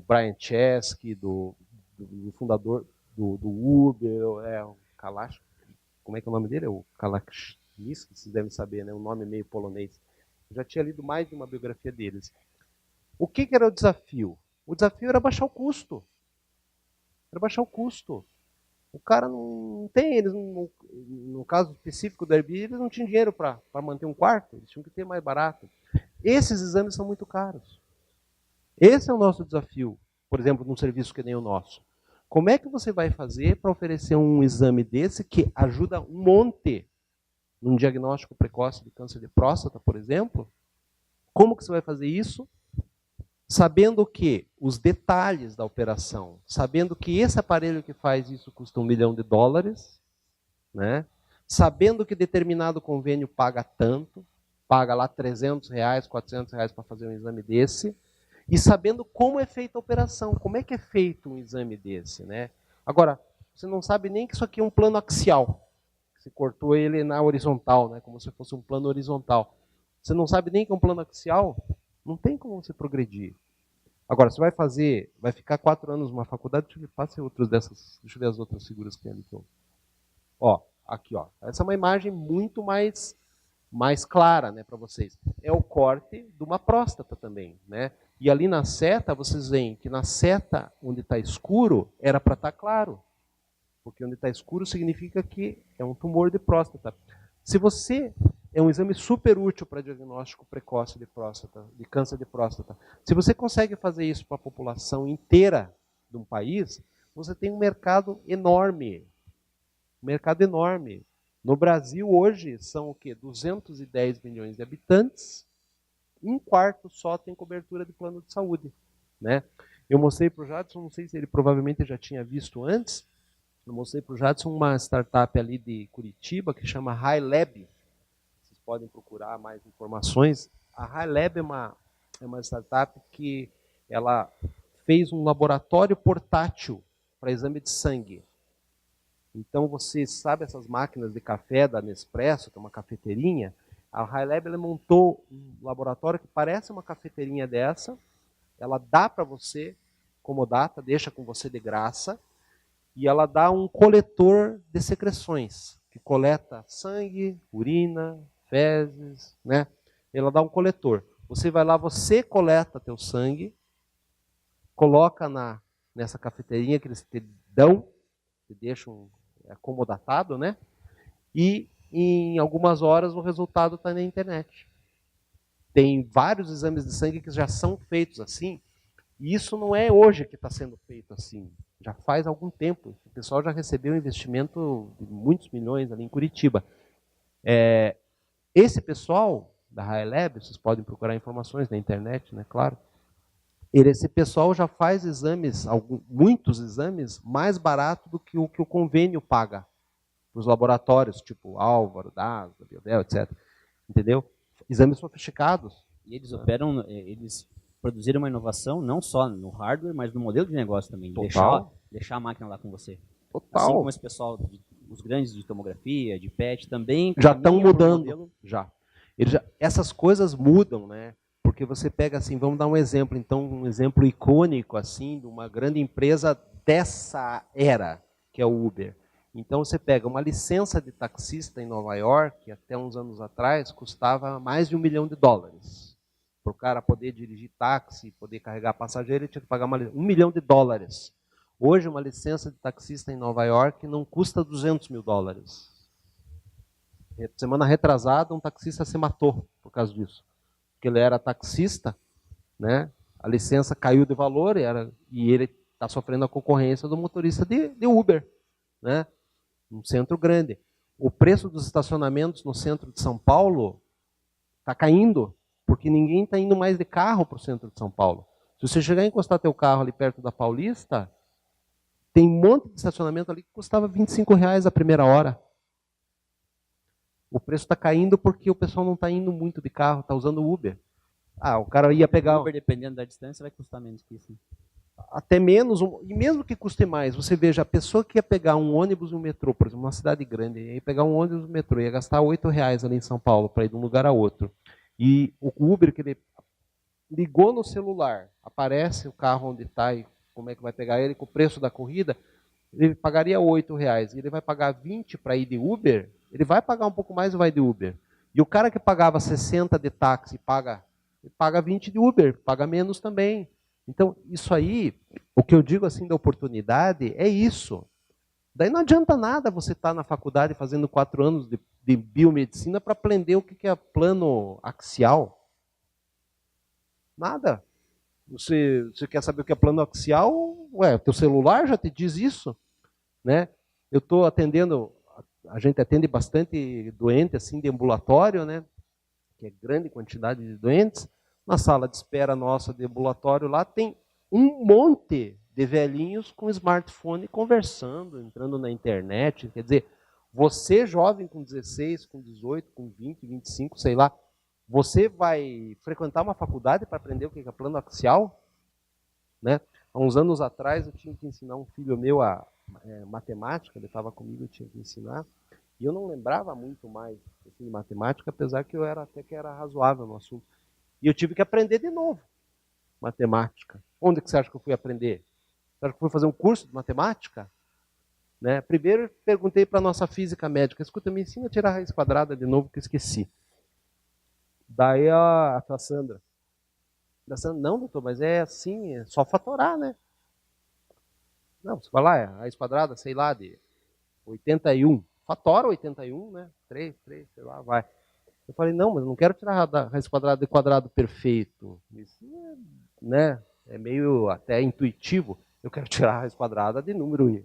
S2: Brian Chesky, do fundador do Uber, o Kalash, como é que é o nome dele? É o Kalashnikov, vocês devem saber, né? Um nome meio polonês. Eu já tinha lido mais de uma biografia deles. O que era o desafio? O desafio era baixar o custo. Era baixar o custo. O cara não tem, eles não, no caso específico do Airbnb, eles não tinham dinheiro para manter um quarto, eles tinham que ter mais barato. Esses exames são muito caros. Esse é o nosso desafio, por exemplo, num serviço que nem o nosso. Como é que você vai fazer para oferecer um exame desse que ajuda um monte num diagnóstico precoce de câncer de próstata, por exemplo? Como que você vai fazer isso? Sabendo que os detalhes da operação, sabendo que esse aparelho que faz isso custa $1 milhão, né? Sabendo que determinado convênio paga tanto, paga lá R$300, R$400 para fazer um exame desse, e sabendo como é feita a operação, como é que é feito um exame desse, né? Agora, você não sabe nem que isso aqui é um plano axial. Você cortou ele na horizontal, né? Como se fosse um plano horizontal. Você não sabe nem que é um plano axial, não tem como você progredir. Agora, você vai ficar 4 anos numa faculdade, deixa eu ver, passe outros dessas, deixa eu ver as outras figuras que tem ali. Ó, aqui, ó. Essa é uma imagem muito mais clara, né, para vocês. É o corte de uma próstata também, né? E ali na seta, vocês veem que na seta onde está escuro, era para estar claro. Porque onde está escuro significa que é um tumor de próstata. Se você é um exame super útil para diagnóstico precoce de próstata, de câncer de próstata. Se você consegue fazer isso para a população inteira de um país, você tem um mercado enorme. Um mercado enorme. No Brasil, hoje, são o quê? 210 milhões de habitantes, 1/4 só tem cobertura de plano de saúde. Né? Eu mostrei para o Jadson, não sei se ele provavelmente já tinha visto antes, eu mostrei para o Jadson uma startup ali de Curitiba que chama HiLab. Vocês podem procurar mais informações. A HiLab é uma startup que ela fez um laboratório portátil para exame de sangue. Então, você sabe essas máquinas de café da Nespresso, que é uma cafeteirinha? A HiLab ela montou um laboratório que parece uma cafeteirinha dessa. Ela dá para você como data, deixa com você de graça. E ela dá um coletor de secreções, que coleta sangue, urina, fezes, né? Ela dá um coletor. Você vai lá, você coleta teu sangue, coloca nessa cafeteirinha que eles te dão, te deixam acomodatado, né? E em algumas horas o resultado está na internet. Tem vários exames de sangue que já são feitos assim, e isso não é hoje que está sendo feito assim. Já faz algum tempo. O pessoal já recebeu um investimento de muitos milhões ali em Curitiba. Esse pessoal da High Lab, vocês podem procurar informações na internet, né, claro. Esse pessoal já faz exames, muitos exames, mais barato do que o convênio paga para os laboratórios, tipo Álvaro, DASA, Biodel, etc. Entendeu? Exames sofisticados.
S1: E eles operam, eles produziram uma inovação não só no hardware, mas no modelo de negócio também. Deixar a máquina lá com você.
S2: Total.
S1: Assim como esse pessoal, os grandes de tomografia, de PET, também
S2: já estão mudando. Essas coisas mudam, né? Porque você pega assim, vamos dar um exemplo, então, um exemplo icônico assim, de uma grande empresa dessa era, que é o Uber. Então você pega uma licença de taxista em Nova York, que até uns anos atrás custava mais de $1 milhão. Para o cara poder dirigir táxi, poder carregar passageiro, ele tinha que pagar $1 milhão. Hoje, uma licença de taxista em Nova York não custa $200 mil. Semana retrasada, um taxista se matou por causa disso. Porque ele era taxista, né? A licença caiu de valor e ele está sofrendo a concorrência do motorista de Uber, né? Um centro grande. O preço dos estacionamentos no centro de São Paulo está caindo, porque ninguém está indo mais de carro para o centro de São Paulo. Se você chegar e encostar teu carro ali perto da Paulista, tem um monte de estacionamento ali que custava R$ 25 a primeira hora. O preço está caindo porque o pessoal não está indo muito de carro, está usando o Uber. O cara ia pegar...
S1: O Uber, dependendo da distância, vai custar menos que isso.
S2: Até menos, e mesmo que custe mais, você veja, a pessoa que ia pegar um ônibus e um metrô, por exemplo, uma cidade grande, ia pegar um ônibus e um metrô, ia gastar R$ 8 ali em São Paulo para ir de um lugar a outro. E o Uber, que ele ligou no celular, aparece o carro onde está e como é que vai pegar ele, com o preço da corrida, ele pagaria R$ 8, e ele vai pagar 20 para ir de Uber, ele vai pagar um pouco mais e vai de Uber. E o cara que pagava 60 de táxi paga 20 de Uber, paga menos também. Então, isso aí, o que eu digo assim da oportunidade é isso. Daí não adianta nada você estar na faculdade fazendo 4 anos de biomedicina para aprender o que é plano axial. Nada. Você quer saber o que é plano axial? O teu celular já te diz isso, né? Eu estou atendendo, a gente atende bastante doente assim de ambulatório, né? Que é grande quantidade de doentes. Na sala de espera nossa de ambulatório lá tem um monte de velhinhos com smartphone conversando, entrando na internet. Quer dizer, você jovem com 16, com 18, com 20, 25, sei lá, você vai frequentar uma faculdade para aprender o que é plano axial? Né? Há uns anos atrás eu tinha que ensinar um filho meu a matemática, ele estava comigo, eu tinha que ensinar. E eu não lembrava muito mais assim, de matemática, apesar que eu até que era razoável no assunto. E eu tive que aprender de novo matemática. Onde que você acha que eu fui aprender? Você acha que eu fui fazer um curso de matemática? Né? Primeiro eu perguntei para a nossa física médica, escuta, me ensina a tirar a raiz quadrada de novo, que eu esqueci. Daí a Sandra, não, doutor, mas é assim, é só fatorar, né? Não, você vai lá, a raiz quadrada, sei lá, de 81. Fatora 81, né? 3, sei lá, vai. Eu falei, não, mas eu não quero tirar a raiz quadrada de quadrado perfeito. Isso, né, é meio até intuitivo. Eu quero tirar a raiz quadrada de número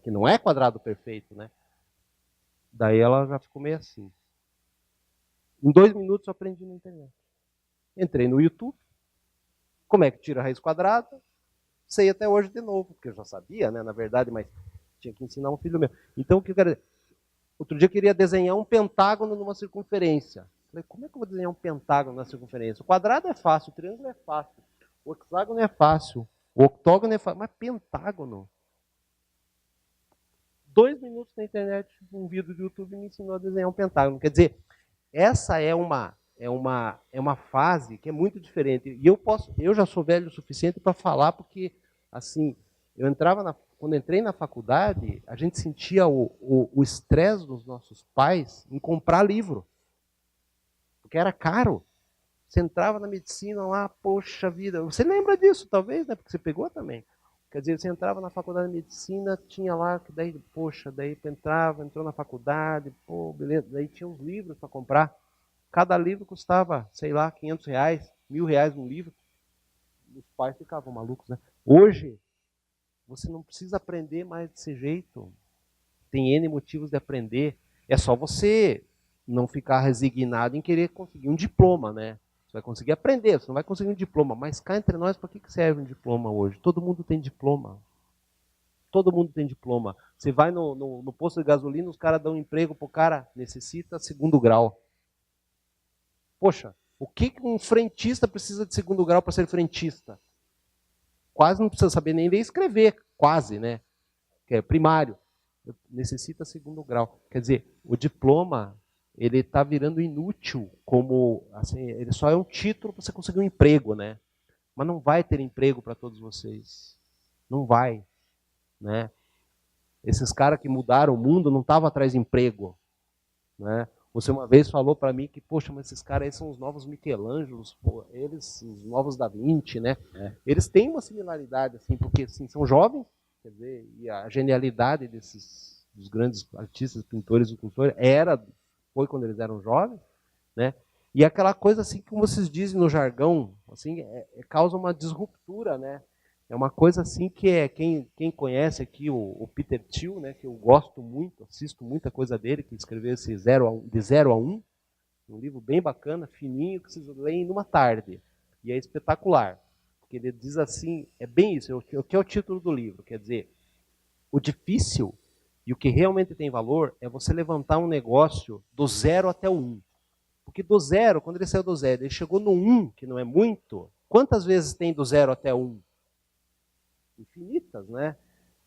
S2: que não é quadrado perfeito, né? Daí ela já ficou meio assim. Em 2 minutos eu aprendi na internet. Entrei no YouTube. Como é que tira a raiz quadrada? Sei até hoje de novo, porque eu já sabia, né, na verdade, mas tinha que ensinar um filho meu. Então, o que eu quero dizer? Outro dia eu queria desenhar um pentágono numa circunferência. Falei, como é que eu vou desenhar um pentágono na circunferência? O quadrado é fácil, o triângulo é fácil, o hexágono é fácil, o octógono é fácil, mas pentágono? 2 minutos na internet, um vídeo do YouTube me ensinou a desenhar um pentágono. Quer dizer, essa é uma fase que é muito diferente. E eu já sou velho o suficiente para falar, porque assim, quando entrei na faculdade, a gente sentia o estresse dos nossos pais em comprar livro. Porque era caro. Você entrava na medicina lá, poxa vida. Você lembra disso, talvez, né? Porque você pegou também. Quer dizer, você entrava na faculdade de medicina, tinha lá, daí entrou na faculdade, pô, beleza. Daí tinha uns livros para comprar. Cada livro custava, sei lá, R$500, R$1.000 um livro. Os pais ficavam malucos, né? Hoje, você não precisa aprender mais desse jeito. Tem N motivos de aprender. É só você não ficar resignado em querer conseguir um diploma, né? Você vai conseguir aprender, você não vai conseguir um diploma. Mas cá entre nós, para que serve um diploma hoje? Todo mundo tem diploma. Todo mundo tem diploma. Você vai no posto de gasolina, os caras dão emprego para o cara, necessita segundo grau. Poxa, o que um frentista precisa de segundo grau para ser frentista? Quase não precisa saber nem ler e escrever, quase, né? Que é primário. Necessita segundo grau. Quer dizer, o diploma, ele está virando inútil como, assim, ele só é um título para você conseguir um emprego, né? Mas não vai ter emprego para todos vocês. Não vai, né? Esses caras que mudaram o mundo não estavam atrás de emprego, né? Você uma vez falou para mim que, poxa, mas esses caras aí são os novos Michelangelos, pô, eles, os novos Da Vinci, né? Eles têm uma similaridade, assim, porque assim, são jovens, quer dizer, e a genialidade dos grandes artistas, pintores e escultores foi quando eles eram jovens, né? E aquela coisa assim, como vocês dizem no jargão, assim, causa uma disruptura, né? É uma coisa assim que quem conhece aqui o Peter Thiel, né, que eu gosto muito, assisto muita coisa dele, que escreveu esse de 0 a 1, um livro bem bacana, fininho, que vocês leem numa tarde. E é espetacular. Porque ele diz assim, é bem isso, o que é o título do livro, quer dizer, o difícil e o que realmente tem valor é você levantar um negócio do 0 até o 1. Porque do 0, quando ele saiu do 0, ele chegou no 1, que não é muito, quantas vezes tem do 0 até o 1? Infinitas, né?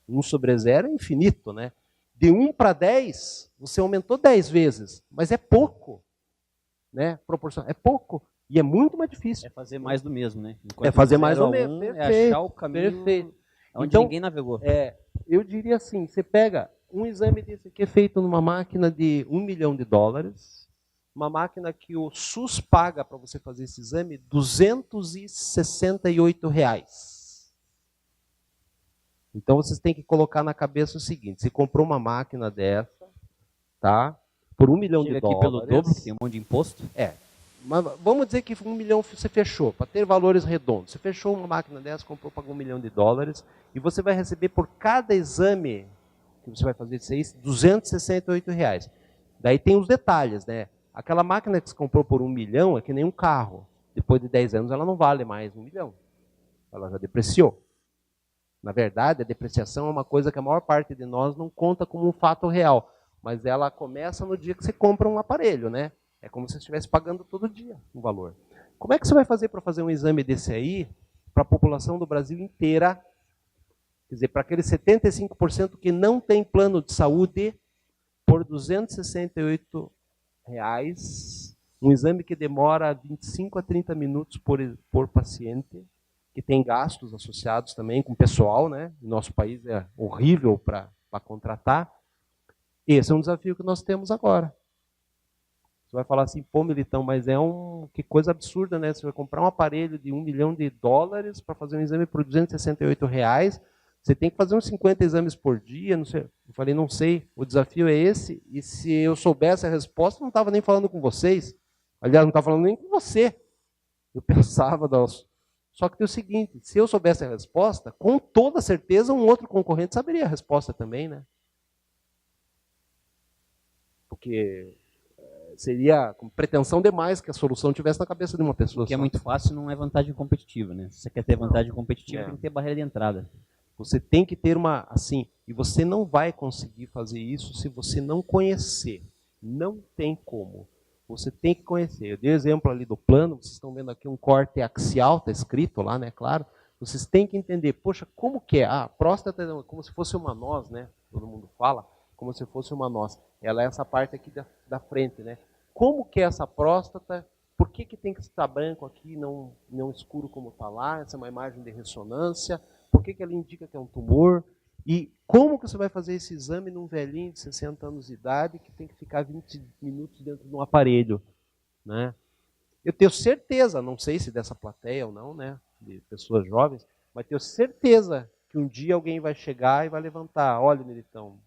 S2: 1 sobre 0 é infinito, né? De 1 para 10, você aumentou 10 vezes, mas é pouco, né? Proporcional, é pouco. E é muito mais difícil.
S1: É fazer mais do mesmo, né?
S2: É fazer mais do mesmo.
S1: É achar o caminho onde então, ninguém navegou.
S2: Eu diria assim, você pega um exame desse aqui, é feito numa máquina de $1 milhão, uma máquina que o SUS paga para você fazer esse exame R$268. Então vocês têm que colocar na cabeça o seguinte: você comprou uma máquina dessa, tá? Por $1 milhão.
S1: Chega aqui pelo dobro, que tem um monte de imposto.
S2: Mas vamos dizer que $1 milhão você fechou, para ter valores redondos. Você fechou uma máquina dessa, comprou, pagou $1 milhão, e você vai receber por cada exame que você vai fazer isso aí, R$268. Daí tem os detalhes, né? Aquela máquina que você comprou por $1 milhão é que nem um carro. Depois de 10 anos ela não vale mais $1 milhão. Ela já depreciou. Na verdade, a depreciação é uma coisa que a maior parte de nós não conta como um fato real. Mas ela começa no dia que você compra um aparelho, né? É como se você estivesse pagando todo dia um valor. Como é que você vai fazer para fazer um exame desse aí para a população do Brasil inteira? Quer dizer, para aqueles 75% que não tem plano de saúde, por R$268, um exame que demora 25 a 30 minutos por paciente, que tem gastos associados também com pessoal, né? O nosso país é horrível para contratar. Esse é um desafio que nós temos agora. Você vai falar assim, pô, Militão, mas que coisa absurda, né? Você vai comprar um aparelho de $1 milhão para fazer um exame por R$268. Você tem que fazer uns 50 exames por dia, não sei. Eu falei, não sei, o desafio é esse, e se eu soubesse a resposta, não estava nem falando com vocês. Aliás, não estava falando nem com você. Eu pensava, só que tem o seguinte, se eu soubesse a resposta, com toda certeza um outro concorrente saberia a resposta também, né? Porque seria com pretensão demais que a solução tivesse na cabeça de uma pessoa.
S1: O que é muito fácil não é vantagem competitiva, né? Se você quer ter vantagem competitiva, tem que ter barreira de entrada.
S2: Você tem que ter e você não vai conseguir fazer isso se você não conhecer. Não tem como. Você tem que conhecer. Eu dei exemplo ali do plano, vocês estão vendo aqui um corte axial, está escrito lá, né, claro. Vocês têm que entender, poxa, como que é? A próstata é como se fosse uma noz, né? Todo mundo fala, como se fosse uma noz. Ela é essa parte aqui da frente, né? Como que é essa próstata? Por que tem que estar branco aqui, não escuro como está lá? Essa é uma imagem de ressonância. Por que ela indica que é um tumor? E como que você vai fazer esse exame num velhinho de 60 anos de idade que tem que ficar 20 minutos dentro de um aparelho, né? Eu tenho certeza, não sei se dessa plateia ou não, né, de pessoas jovens, mas tenho certeza que um dia alguém vai chegar e vai levantar, olha, Militão,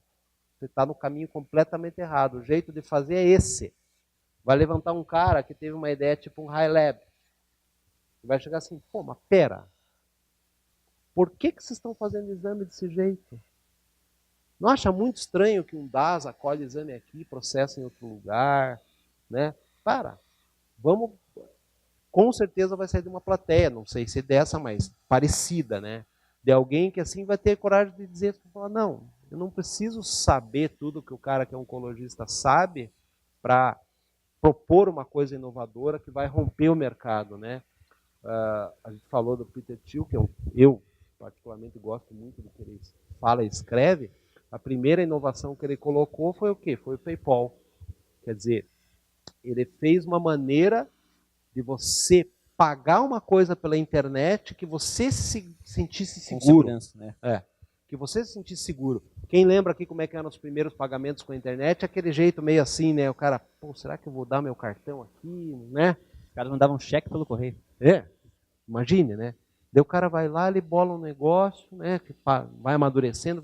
S2: você está no caminho completamente errado, o jeito de fazer é esse. Vai levantar um cara que teve uma ideia tipo um high lab, e vai chegar assim, pô, mas pera, Por que vocês estão fazendo exame desse jeito? Não acha muito estranho que um DAS acolhe exame aqui, processa em outro lugar, né? Vamos, com certeza vai sair de uma plateia, não sei se é dessa, mas parecida, né? De alguém que assim vai ter coragem de dizer, não, eu não preciso saber tudo que o cara que é oncologista sabe para propor uma coisa inovadora que vai romper o mercado, né? A gente falou do Peter Thiel, que eu particularmente gosto muito do que ele fala e escreve. A primeira inovação que ele colocou foi o quê? Foi o PayPal. Quer dizer, ele fez uma maneira de você pagar uma coisa pela internet que você se sentisse seguro.
S1: Com segurança, né?
S2: Que você se sentisse seguro. Quem lembra aqui como é que eram os primeiros pagamentos com a internet? Aquele jeito meio assim, né? O cara, será que eu vou dar meu cartão aqui, né?
S1: Os caras mandavam cheque pelo correio.
S2: Imagine, né? Daí o cara vai lá, ele bola um negócio, né? Que vai amadurecendo,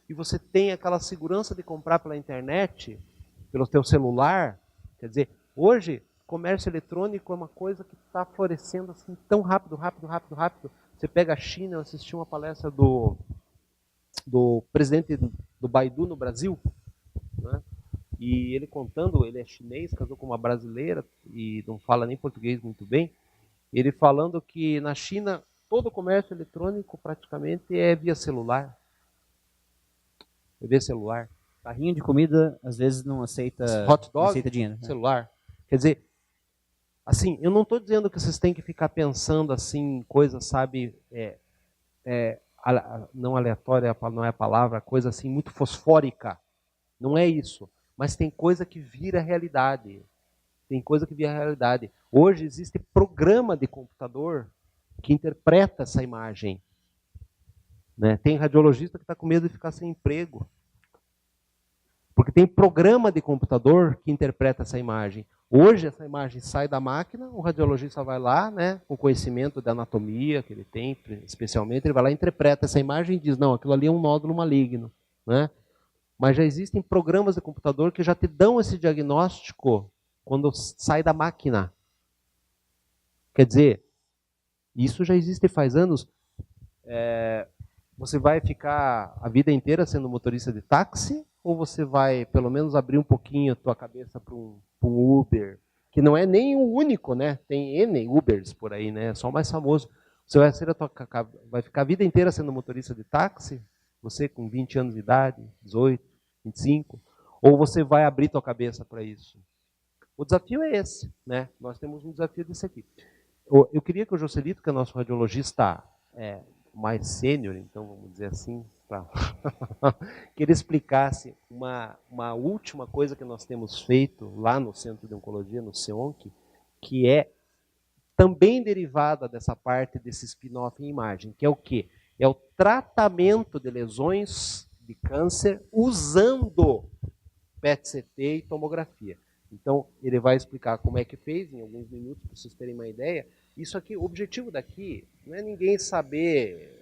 S2: e você tem aquela segurança de comprar pela internet, pelo teu celular. Quer dizer, hoje, comércio eletrônico é uma coisa que está florescendo assim tão rápido. Você pega a China, eu assisti uma palestra do presidente do Baidu no Brasil, né? E ele contando, ele é chinês, casou com uma brasileira e não fala nem português muito bem. Ele falando que na China todo o comércio eletrônico praticamente é via celular.
S1: Carrinho de comida às vezes não aceita,
S2: hot dog,
S1: não aceita dinheiro.
S2: Celular. Quer dizer, assim, eu não estou dizendo que vocês têm que ficar pensando assim, coisas, sabe, não aleatória, não é a palavra, coisa assim muito fosfórica. Não é isso. Mas tem coisa que vira realidade. Hoje existe programa de computador que interpreta essa imagem. Né? Tem radiologista que está com medo de ficar sem emprego. Porque tem programa de computador que interpreta essa imagem. Hoje essa imagem sai da máquina, o radiologista vai lá, né, com conhecimento da anatomia que ele tem, especialmente, ele vai lá e interpreta essa imagem e diz, não, aquilo ali é um nódulo maligno. Né? Mas já existem programas de computador que já te dão esse diagnóstico quando sai da máquina. Quer dizer, isso já existe faz anos. Você vai ficar a vida inteira sendo motorista de táxi? Ou você vai, pelo menos, abrir um pouquinho a tua cabeça para um Uber? Que não é nem o único, né? Tem N Ubers por aí, né? É só o mais famoso. Você vai ficar a vida inteira sendo motorista de táxi? Você com 20 anos de idade, 18, 25? Ou você vai abrir tua cabeça para isso? O desafio é esse, né? Nós temos um desafio desse aqui. Eu queria que o Joselito, que é nosso radiologista mais sênior, então vamos dizer assim, que ele explicasse uma última coisa que nós temos feito lá no Centro de Oncologia, no CEONC, que é também derivada dessa parte desse spin-off em imagem, que é o quê? É o tratamento de lesões de câncer usando PET-CT e tomografia. Então, ele vai explicar como é que fez em alguns minutos, para vocês terem uma ideia. Isso aqui, o objetivo daqui não é ninguém saber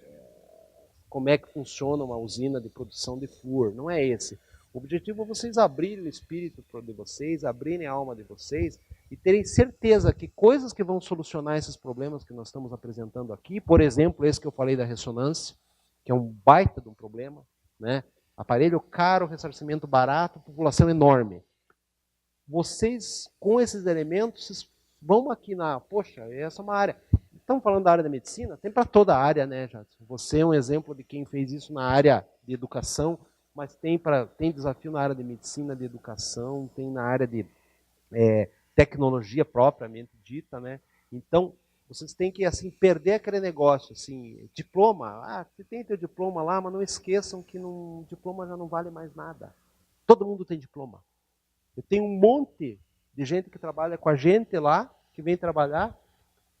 S2: como é que funciona uma usina de produção de flúor, não é esse. O objetivo é vocês abrirem o espírito de vocês, abrirem a alma de vocês e terem certeza que coisas que vão solucionar esses problemas que nós estamos apresentando aqui, por exemplo, esse que eu falei da ressonância, que é um baita de um problema, né? Aparelho caro, ressarcimento barato, população enorme. Vocês, com esses elementos, vocês vão aqui poxa, essa é uma área. Estamos falando da área da medicina? Tem para toda a área, né, Jadson? Você é um exemplo de quem fez isso na área de educação, mas tem desafio na área de medicina, de educação, tem na área de tecnologia propriamente dita, né? Então, vocês têm que assim perder aquele negócio, assim, diploma. Você tem teu diploma lá, mas não esqueçam que diploma já não vale mais nada. Todo mundo tem diploma. Eu tenho um monte de gente que trabalha com a gente lá, que vem trabalhar,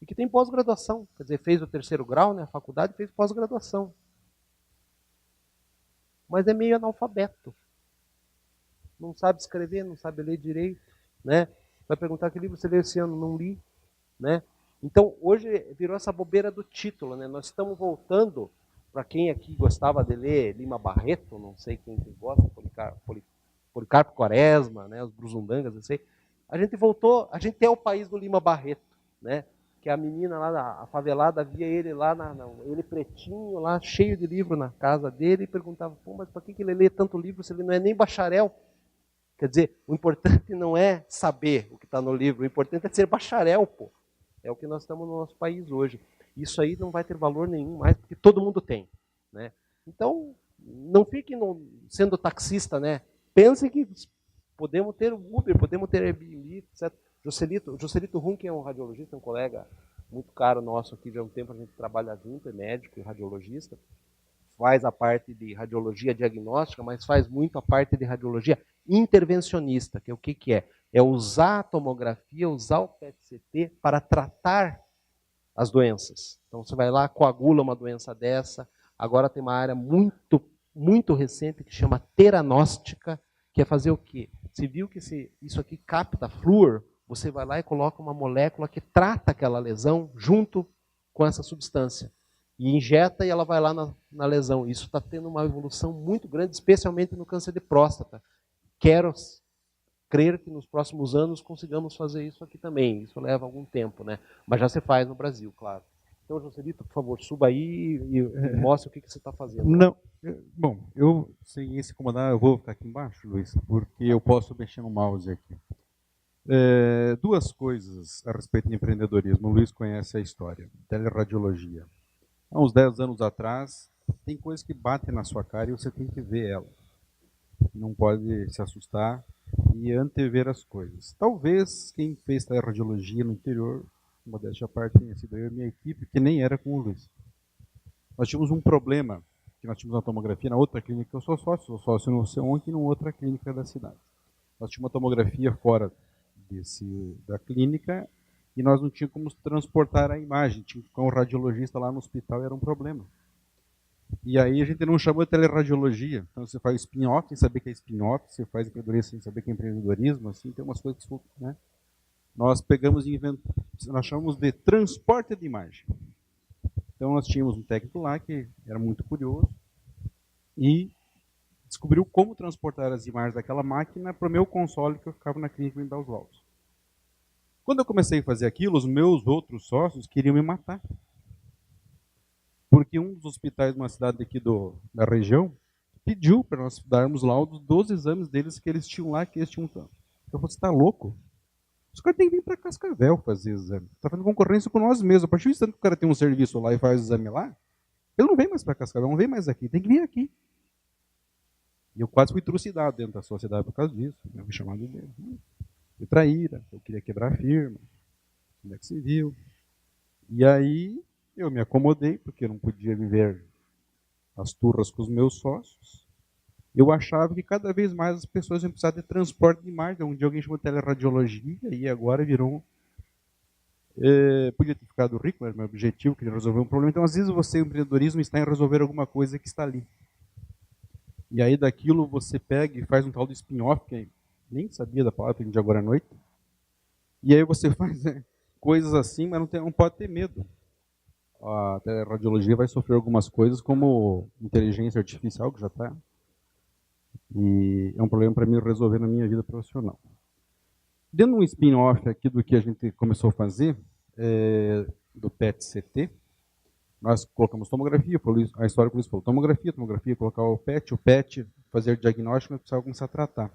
S2: e que tem pós-graduação. Quer dizer, fez o 3º grau, né, a faculdade, fez pós-graduação. Mas é meio analfabeto. Não sabe escrever, não sabe ler direito. Né? Vai perguntar que livro você leu esse ano, não li. Né? Então, hoje virou essa bobeira do título. Né? Nós estamos voltando, para quem aqui gostava de ler Lima Barreto, não sei quem gosta, Policarpo Quaresma, né, os Brusundangas, não sei. A gente voltou, a gente é o país do Lima Barreto. Né? que a menina lá, a favelada, via ele lá, ele pretinho lá, cheio de livro na casa dele, e perguntava, pô, mas para que ele lê tanto livro se ele não é nem bacharel? Quer dizer, o importante não é saber o que está no livro, o importante é ser bacharel, pô. É o que nós estamos no nosso país hoje. Isso aí não vai ter valor nenhum mais, porque todo mundo tem, né? Então, não fique sendo taxista, né? Pense que podemos ter Uber, podemos ter Airbnb, etc. Joselito Rum, que é um radiologista, um colega muito caro nosso aqui, já há um tempo a gente trabalha junto, é médico e radiologista, faz a parte de radiologia diagnóstica, mas faz muito a parte de radiologia intervencionista, que é o que é? É usar a tomografia, usar o PET-CT para tratar as doenças. Então você vai lá, coagula uma doença dessa. Agora tem uma área muito recente que chama teranóstica, que é fazer o quê? Se viu que isso aqui capta flúor, você vai lá e coloca uma molécula que trata aquela lesão junto com essa substância. E injeta e ela vai lá na lesão. Isso está tendo uma evolução muito grande, especialmente no câncer de próstata. Quero crer que nos próximos anos consigamos fazer isso aqui também. Isso leva algum tempo, né? Mas já se faz no Brasil, claro. Então, Joselito, por favor, suba aí e mostre o que você está fazendo.
S3: Não, bom, eu sem se incomodar, eu vou ficar aqui embaixo, Luiz, porque eu posso mexer no mouse aqui. Duas coisas a respeito de empreendedorismo. O Luiz conhece a história. Teleradiologia. Há uns 10 anos atrás, tem coisas que batem na sua cara e você tem que ver ela. Não pode se assustar e antever as coisas. Talvez quem fez teleradiologia no interior, modéstia à parte, tenha sido eu e minha equipe, que nem era com o Luiz. Nós tínhamos um problema, que nós tínhamos uma tomografia na outra clínica, que eu sou sócio no CEONC e numa outra clínica da cidade. Nós tínhamos uma tomografia fora da clínica e nós não tínhamos como transportar a imagem. Tinha que ficar um radiologista lá no hospital e era um problema. E aí a gente não chamou de teleradiologia. Então você faz spin-off sem saber que é spin-off, você faz empreendedorismo sem saber que é empreendedorismo, assim, tem umas coisas que, né? Nós pegamos e nós chamamos de transporte de imagem. Então nós tínhamos um técnico lá que era muito curioso e descobriu como transportar as imagens daquela máquina para o meu console que eu ficava na clínica em Oswaldo. Quando eu comecei a fazer aquilo, os meus outros sócios queriam me matar. Porque um dos hospitais de uma cidade aqui da região pediu para nós darmos laudos dos exames deles que eles tinham lá, que eles tinham tanto. Eu falei, você está louco? Os caras têm que vir para Cascavel fazer exame. Está fazendo concorrência com nós mesmos. A partir do instante que o cara tem um serviço lá e faz o exame lá, ele não vem mais para Cascavel, não vem mais aqui, tem que vir aqui. E eu quase fui trucidado dentro da sociedade por causa disso. Eu fui chamado de traíra, eu queria quebrar a firma, onde é que se viu. E aí eu me acomodei, porque eu não podia viver as turras com os meus sócios. Eu achava que cada vez mais as pessoas iam precisar de transporte de imagem. Um dia alguém chamou de teleradiologia e agora virou... podia ter ficado rico, mas meu objetivo é resolver um problema. Então, às vezes, o empreendedorismo está em resolver alguma coisa que está ali. E aí, daquilo, você pega e faz um tal de spin-off, que nem sabia da palavra, aprendi agora à noite. E aí você faz coisas assim, mas não pode ter medo. A teleradiologia vai sofrer algumas coisas, como inteligência artificial, que já está. E é um problema para mim resolver na minha vida profissional. Dando um spin-off aqui do que a gente começou a fazer, do PET-CT, nós colocamos tomografia, a história que o Luiz falou, tomografia, colocar o PET fazer diagnóstico, nós precisávamos começar a tratar.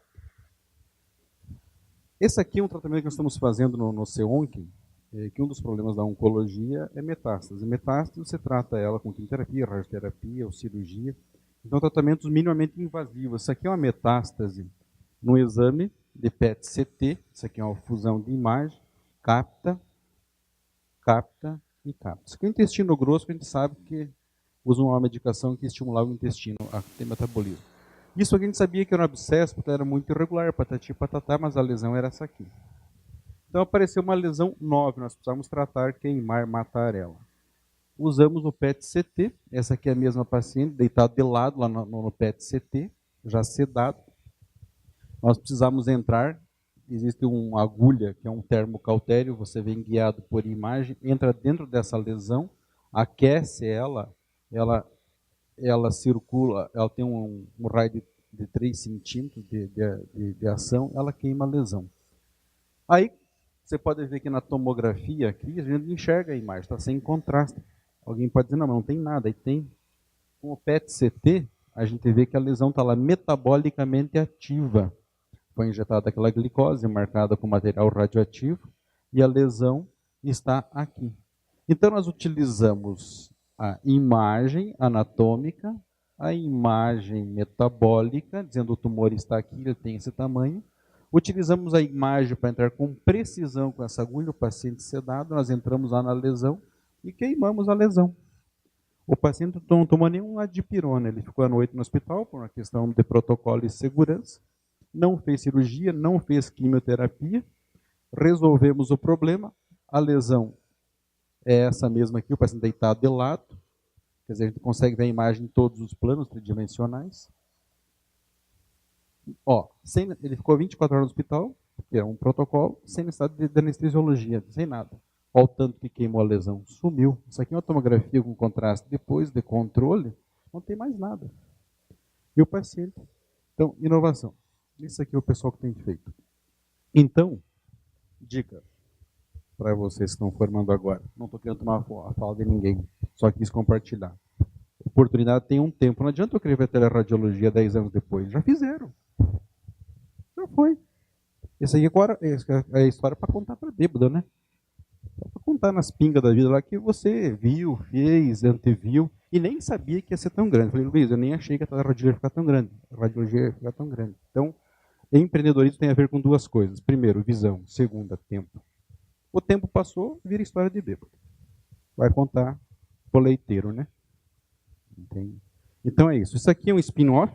S3: Esse aqui é um tratamento que nós estamos fazendo no CEONC, que um dos problemas da oncologia é metástase. Metástase, você trata ela com quimioterapia, radioterapia ou cirurgia. Então, tratamentos minimamente invasivos. Isso aqui é uma metástase no exame de PET-CT. Isso aqui é uma fusão de imagem. Capta e capta. Isso aqui é o intestino grosso, que a gente sabe que usa uma medicação que estimulava o intestino a ter metabolismo. Isso aqui a gente sabia que era um abscesso, porque era muito irregular, patati patatá, mas a lesão era essa aqui. Então apareceu uma lesão 9, nós precisamos tratar, queimar, matar ela. Usamos o PET-CT, essa aqui é a mesma paciente, deitada de lado lá no PET-CT, já sedado. Nós precisamos entrar, existe uma agulha, que é um termocautério, você vem guiado por imagem, entra dentro dessa lesão, aquece ela circula, ela tem um raio de 3 centímetros de ação, ela queima a lesão. Aí, Você pode ver que na tomografia aqui a gente enxerga a imagem, está sem contraste. Alguém pode dizer, não, mas não tem nada. Aí tem. Com o PET-CT, a gente vê que a lesão está lá metabolicamente ativa. Foi injetada aquela glicose marcada com material radioativo e a lesão está aqui. Então nós utilizamos a imagem anatômica, a imagem metabólica, dizendo o tumor está aqui, ele tem esse tamanho. Utilizamos a imagem para entrar com precisão com essa agulha, o paciente sedado, nós entramos lá na lesão e queimamos a lesão. O paciente não tomou nenhum dipirona, ele ficou à noite no hospital por uma questão de protocolo e segurança, não fez cirurgia, não fez quimioterapia, resolvemos o problema, a lesão é essa mesma aqui, o paciente deitado de lado, quer dizer, a gente consegue ver a imagem em todos os planos tridimensionais. Ó, ele ficou 24 horas no hospital, que é um protocolo, sem necessidade de anestesiologia, sem nada. Olha o tanto que queimou a lesão, sumiu. Isso aqui é uma tomografia com contraste. Depois de controle, não tem mais nada. E o paciente? Então, inovação. Isso aqui é o pessoal que tem feito. Então, dica para vocês que estão formando agora. Não estou querendo tomar a fala de ninguém, só quis compartilhar. Oportunidade tem um tempo. Não adianta eu querer ver teleradiologia 10 anos depois. Já fizeram. Já foi. Esse aí agora é a história para contar para bêbado, né? Para contar nas pingas da vida lá que você viu, fez, anteviu e nem sabia que ia ser tão grande. Eu falei, Luiz, eu nem achei que a radiologia ia ficar tão grande. A radiologia ia ficar tão grande. Então, empreendedorismo tem a ver com duas coisas. Primeiro, visão. Segunda, tempo. O tempo passou, vira história de bêbado. Vai contar pro leiteiro, né? Entende? Então é isso. Isso aqui é um spin-off.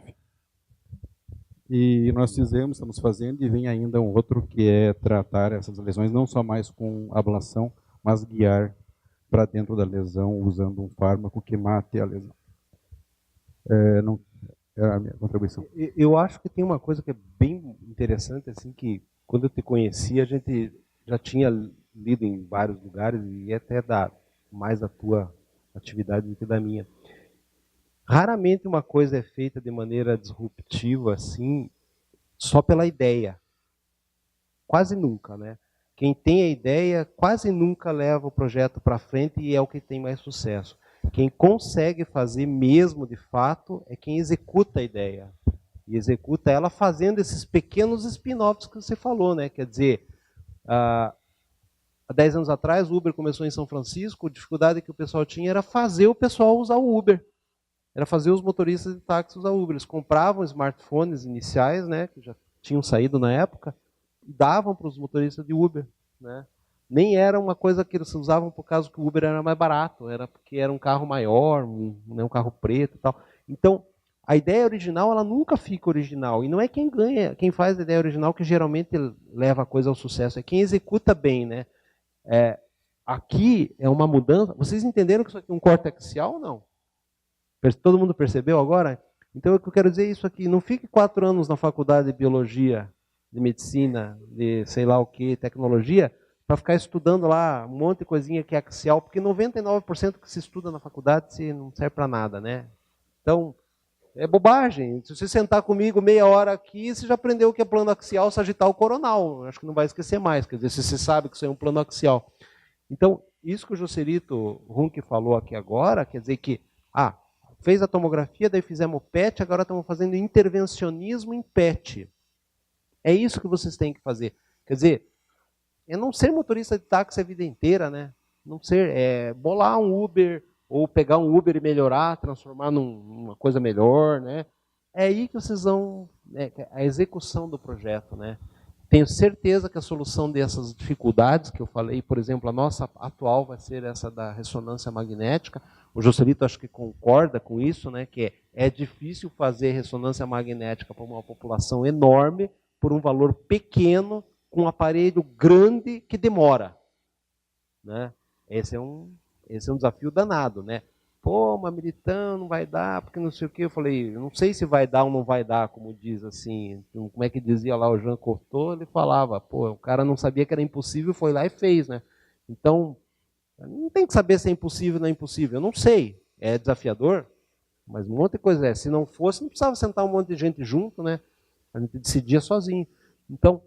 S3: E nós fizemos, estamos fazendo, e vem ainda um outro que é tratar essas lesões, não só mais com ablação, mas guiar para dentro da lesão usando um fármaco que mate a lesão. Não, é a minha contribuição.
S2: Eu acho que tem uma coisa que é bem interessante, assim, que quando eu te conheci, a gente já tinha lido em vários lugares, e até mais da tua atividade do que da minha. Raramente uma coisa é feita de maneira disruptiva, assim, só pela ideia. Quase nunca, né? Quem tem a ideia quase nunca leva o projeto para frente e é o que tem mais sucesso. Quem consegue fazer mesmo, de fato, é quem executa a ideia. E executa ela fazendo esses pequenos spin-offs que você falou, né? Quer dizer, há 10 anos atrás o Uber começou em São Francisco, a dificuldade que o pessoal tinha era fazer o pessoal usar o Uber. Era fazer os motoristas de táxi usar Uber. Eles compravam smartphones iniciais, né, que já tinham saído na época, e davam para os motoristas de Uber. Né? Nem era uma coisa que eles usavam por causa que o Uber era mais barato, era porque era um carro maior, um carro preto e tal. Então, a ideia original, ela nunca fica original. E não é quem ganha, quem faz a ideia original que geralmente leva a coisa ao sucesso, é quem executa bem. Né? Aqui é uma mudança. Vocês entenderam que isso aqui é um corte axial ou não? Todo mundo percebeu agora? Então, o que eu quero dizer é isso aqui. Não fique 4 anos na faculdade de biologia, de medicina, de sei lá o que, tecnologia, para ficar estudando lá um monte de coisinha que é axial, porque 99% que se estuda na faculdade não serve para nada, né? Então, é bobagem. Se você sentar comigo meia hora aqui, você já aprendeu o que é plano axial, sagital, coronal. Acho que não vai esquecer mais. Quer dizer, se você sabe que isso é um plano axial. Então, isso que o Joselito Runke falou aqui agora, quer dizer que, fez a tomografia, daí fizemos o PET, agora estamos fazendo intervencionismo em PET. É isso que vocês têm que fazer. Quer dizer, é não ser motorista de táxi a vida inteira, né? Não ser, bolar um Uber, ou pegar um Uber e melhorar, transformar numa coisa melhor, né? É aí que vocês vão, a execução do projeto, né? Tenho certeza que a solução dessas dificuldades que eu falei, por exemplo, a nossa atual vai ser essa da ressonância magnética. O Joselito acho que concorda com isso, né? Que é difícil fazer ressonância magnética para uma população enorme por um valor pequeno com um aparelho grande que demora. Né? Esse é um desafio danado, né? Pô, mas Militão, não vai dar, porque não sei o quê. Eu falei, eu não sei se vai dar ou não vai dar, como diz assim. Como é que dizia lá o Jean Cocteau? Ele falava, pô, o cara não sabia que era impossível, foi lá e fez, né? Então, não tem que saber se é impossível ou não é impossível. Eu não sei, é desafiador, mas um monte de coisa é. Se não fosse, não precisava sentar um monte de gente junto, né? A gente decidia sozinho. Então,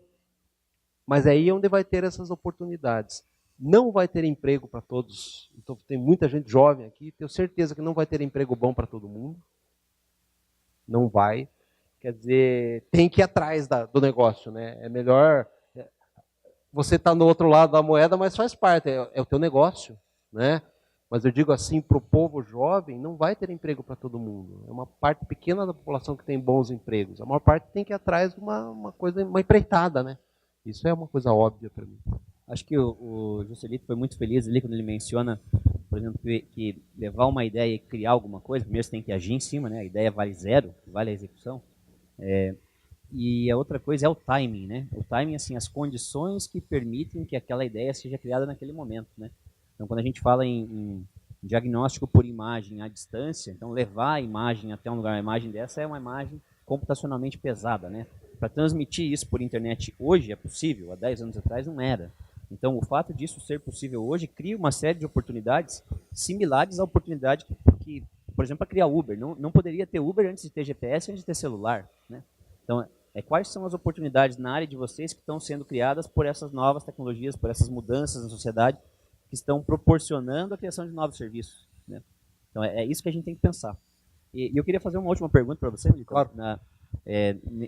S2: Mas aí é onde vai ter essas oportunidades. Não vai ter emprego para todos. Então, tem muita gente jovem aqui, tenho certeza que não vai ter emprego bom para todo mundo. Não vai. Quer dizer, tem que ir atrás do negócio, né? É melhor você estar no outro lado da moeda, mas faz parte, é o teu negócio, né? Mas eu digo assim, para o povo jovem, não vai ter emprego para todo mundo. É uma parte pequena da população que tem bons empregos. A maior parte tem que ir atrás de uma coisa, uma empreitada, né? Isso é uma coisa óbvia para mim.
S1: Acho que o Juscelito foi muito feliz ali quando ele menciona, por exemplo, que levar uma ideia e criar alguma coisa, primeiro você tem que agir em cima, né? A ideia vale zero, vale a execução. E a outra coisa é o timing, né? O timing, assim, as condições que permitem que aquela ideia seja criada naquele momento, né? Então, quando a gente fala em diagnóstico por imagem à distância, então levar a imagem até um lugar, uma imagem dessa é uma imagem computacionalmente pesada, né? Para transmitir isso por internet hoje é possível, há 10 anos atrás não era. Então, o fato disso ser possível hoje cria uma série de oportunidades similares à oportunidade que por exemplo, para criar Uber. Não poderia ter Uber antes de ter GPS, antes de ter celular, né? Então, quais são as oportunidades na área de vocês que estão sendo criadas por essas novas tecnologias, por essas mudanças na sociedade, que estão proporcionando a criação de novos serviços, né? Então, é isso que a gente tem que pensar. E eu queria fazer uma última pergunta para você, Milton.
S2: Claro.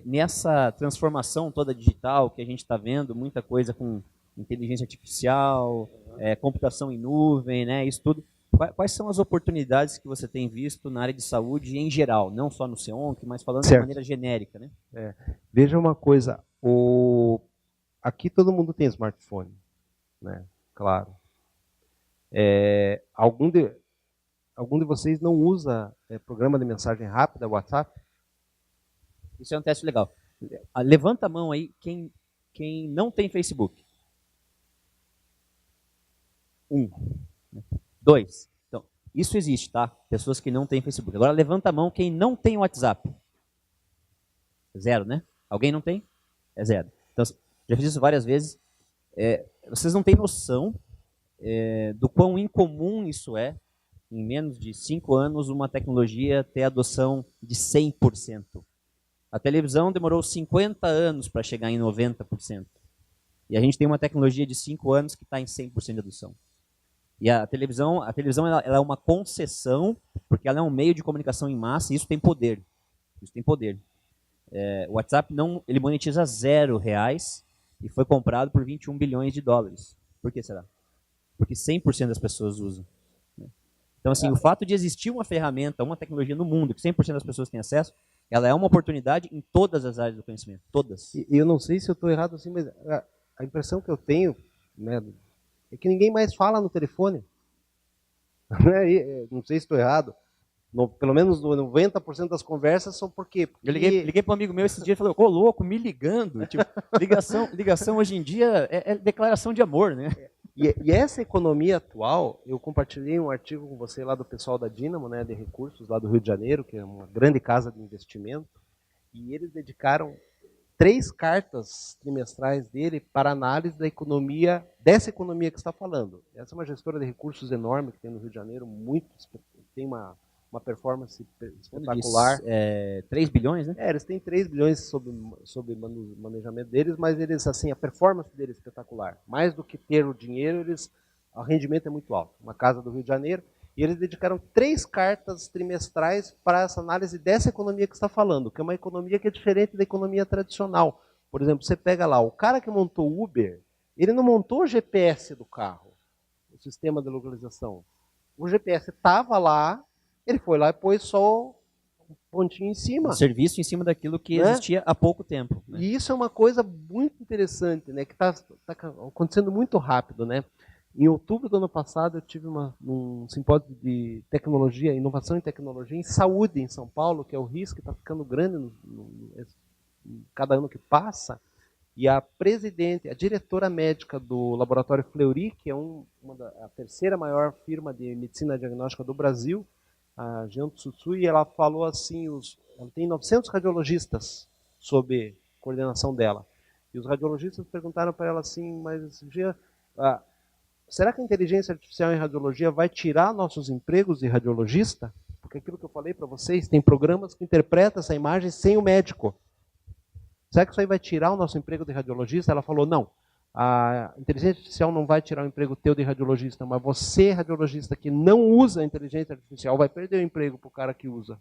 S1: Nessa transformação toda digital que a gente está vendo, muita coisa com inteligência artificial, computação em nuvem, né, isso tudo. Quais são as oportunidades que você tem visto na área de saúde em geral, não só no CEONC, mas falando de maneira genérica, né?
S2: Veja uma coisa, aqui todo mundo tem smartphone, né? Claro. Algum de vocês não usa programa de mensagem rápida, WhatsApp?
S1: Isso é um teste legal. Levanta a mão aí quem não tem Facebook. 1. 2. Então, isso existe, tá? Pessoas que não têm Facebook. Agora levanta a mão quem não tem WhatsApp. 0, né? Alguém não tem? É 0. Então, já fiz isso várias vezes. Vocês não têm noção do quão incomum isso é, em menos de 5 anos, uma tecnologia ter adoção de 100%. A televisão demorou 50 anos para chegar em 90%. E a gente tem uma tecnologia de 5 anos que está em 100% de adoção. E a televisão ela é uma concessão, porque ela é um meio de comunicação em massa, e isso tem poder. Isso tem poder. O WhatsApp ele monetiza R$0 e foi comprado por 21 bilhões de dólares. Por que será? Porque 100% das pessoas usam. Então, assim, o fato de existir uma ferramenta, uma tecnologia no mundo que 100% das pessoas têm acesso, ela é uma oportunidade em todas as áreas do conhecimento. Todas.
S2: E eu não sei se eu estou errado assim, mas a impressão que eu tenho, né, é que ninguém mais fala no telefone. Não sei se estou errado. Pelo menos 90% das conversas são por quê? Porque...
S1: Eu liguei para um amigo meu esse dia e falou, ô louco, me ligando. Tipo, ligação hoje em dia é declaração de amor, né?
S2: E essa economia atual, eu compartilhei um artigo com você lá do pessoal da Dynamo, né, de recursos, lá do Rio de Janeiro, que é uma grande casa de investimento, e eles dedicaram 3 cartas trimestrais dele para análise da economia, dessa economia que está falando. Essa é uma gestora de recursos enorme que tem no Rio de Janeiro, tem uma performance espetacular.
S1: 3 bilhões, né?
S2: Eles têm 3 bilhões sob manejamento deles, mas eles, assim, a performance deles é espetacular. Mais do que ter o dinheiro, o rendimento é muito alto. Uma casa do Rio de Janeiro, e eles dedicaram 3 cartas trimestrais para essa análise dessa economia que está falando, que é uma economia que é diferente da economia tradicional. Por exemplo, você pega lá, o cara que montou o Uber, ele não montou o GPS do carro, o sistema de localização. O GPS estava lá, ele foi lá e pôs só um pontinho em cima.
S1: Um serviço em cima daquilo que existia há pouco tempo. Né?
S2: E isso é uma coisa muito interessante, né, que está acontecendo muito rápido, né? Em outubro do ano passado, eu tive um simpósio de tecnologia, inovação em tecnologia em saúde em São Paulo, que é o risco que está ficando grande cada ano que passa. E a presidente, a diretora médica do laboratório Fleury, que é a terceira maior firma de medicina diagnóstica do Brasil, a Jean Tsutsui, ela falou assim, ela tem 900 radiologistas sob coordenação dela. E os radiologistas perguntaram para ela assim, mas Jean, será que a inteligência artificial em radiologia vai tirar nossos empregos de radiologista? Porque aquilo que eu falei para vocês, tem programas que interpretam essa imagem sem o médico. Será que isso aí vai tirar o nosso emprego de radiologista? Ela falou, não. A inteligência artificial não vai tirar o emprego teu de radiologista, mas você, radiologista, que não usa a inteligência artificial, vai perder o emprego para o cara que usa.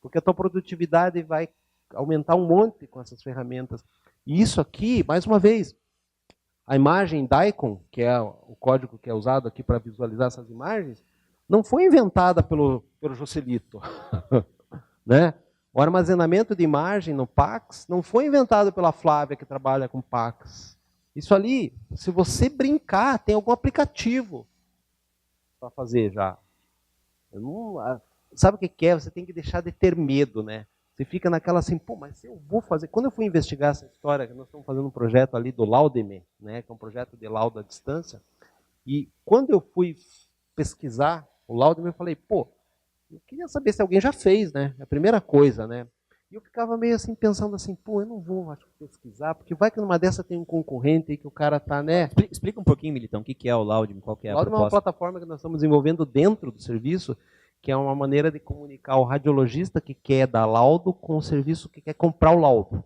S2: Porque a tua produtividade vai aumentar um monte com essas ferramentas. E isso aqui, mais uma vez, a imagem DICOM, que é o código que é usado aqui para visualizar essas imagens, não foi inventada pelo Joselito. Né? O armazenamento de imagem no Pax não foi inventado pela Flávia, que trabalha com Pax. Isso ali, se você brincar, tem algum aplicativo para fazer já. Sabe o que é? Você tem que deixar de ter medo, né? Você fica naquela assim, pô, mas eu vou fazer. Quando eu fui investigar essa história, nós estamos fazendo um projeto ali do Laudeme, né? Que é um projeto de laudo à distância. E quando eu fui pesquisar o Laudeme, eu falei, pô, eu queria saber se alguém já fez, né? É a primeira coisa, né? E eu ficava meio assim, pensando assim, pô, eu não vou, acho, pesquisar, porque vai que numa dessa tem um concorrente aí que o cara tá, né?
S1: Explica um pouquinho, Militão, o que é o Laudeme, qual que é a proposta?
S2: O Laudeme é uma plataforma que nós estamos desenvolvendo dentro do serviço, que é uma maneira de comunicar o radiologista que quer dar laudo com o serviço que quer comprar o laudo,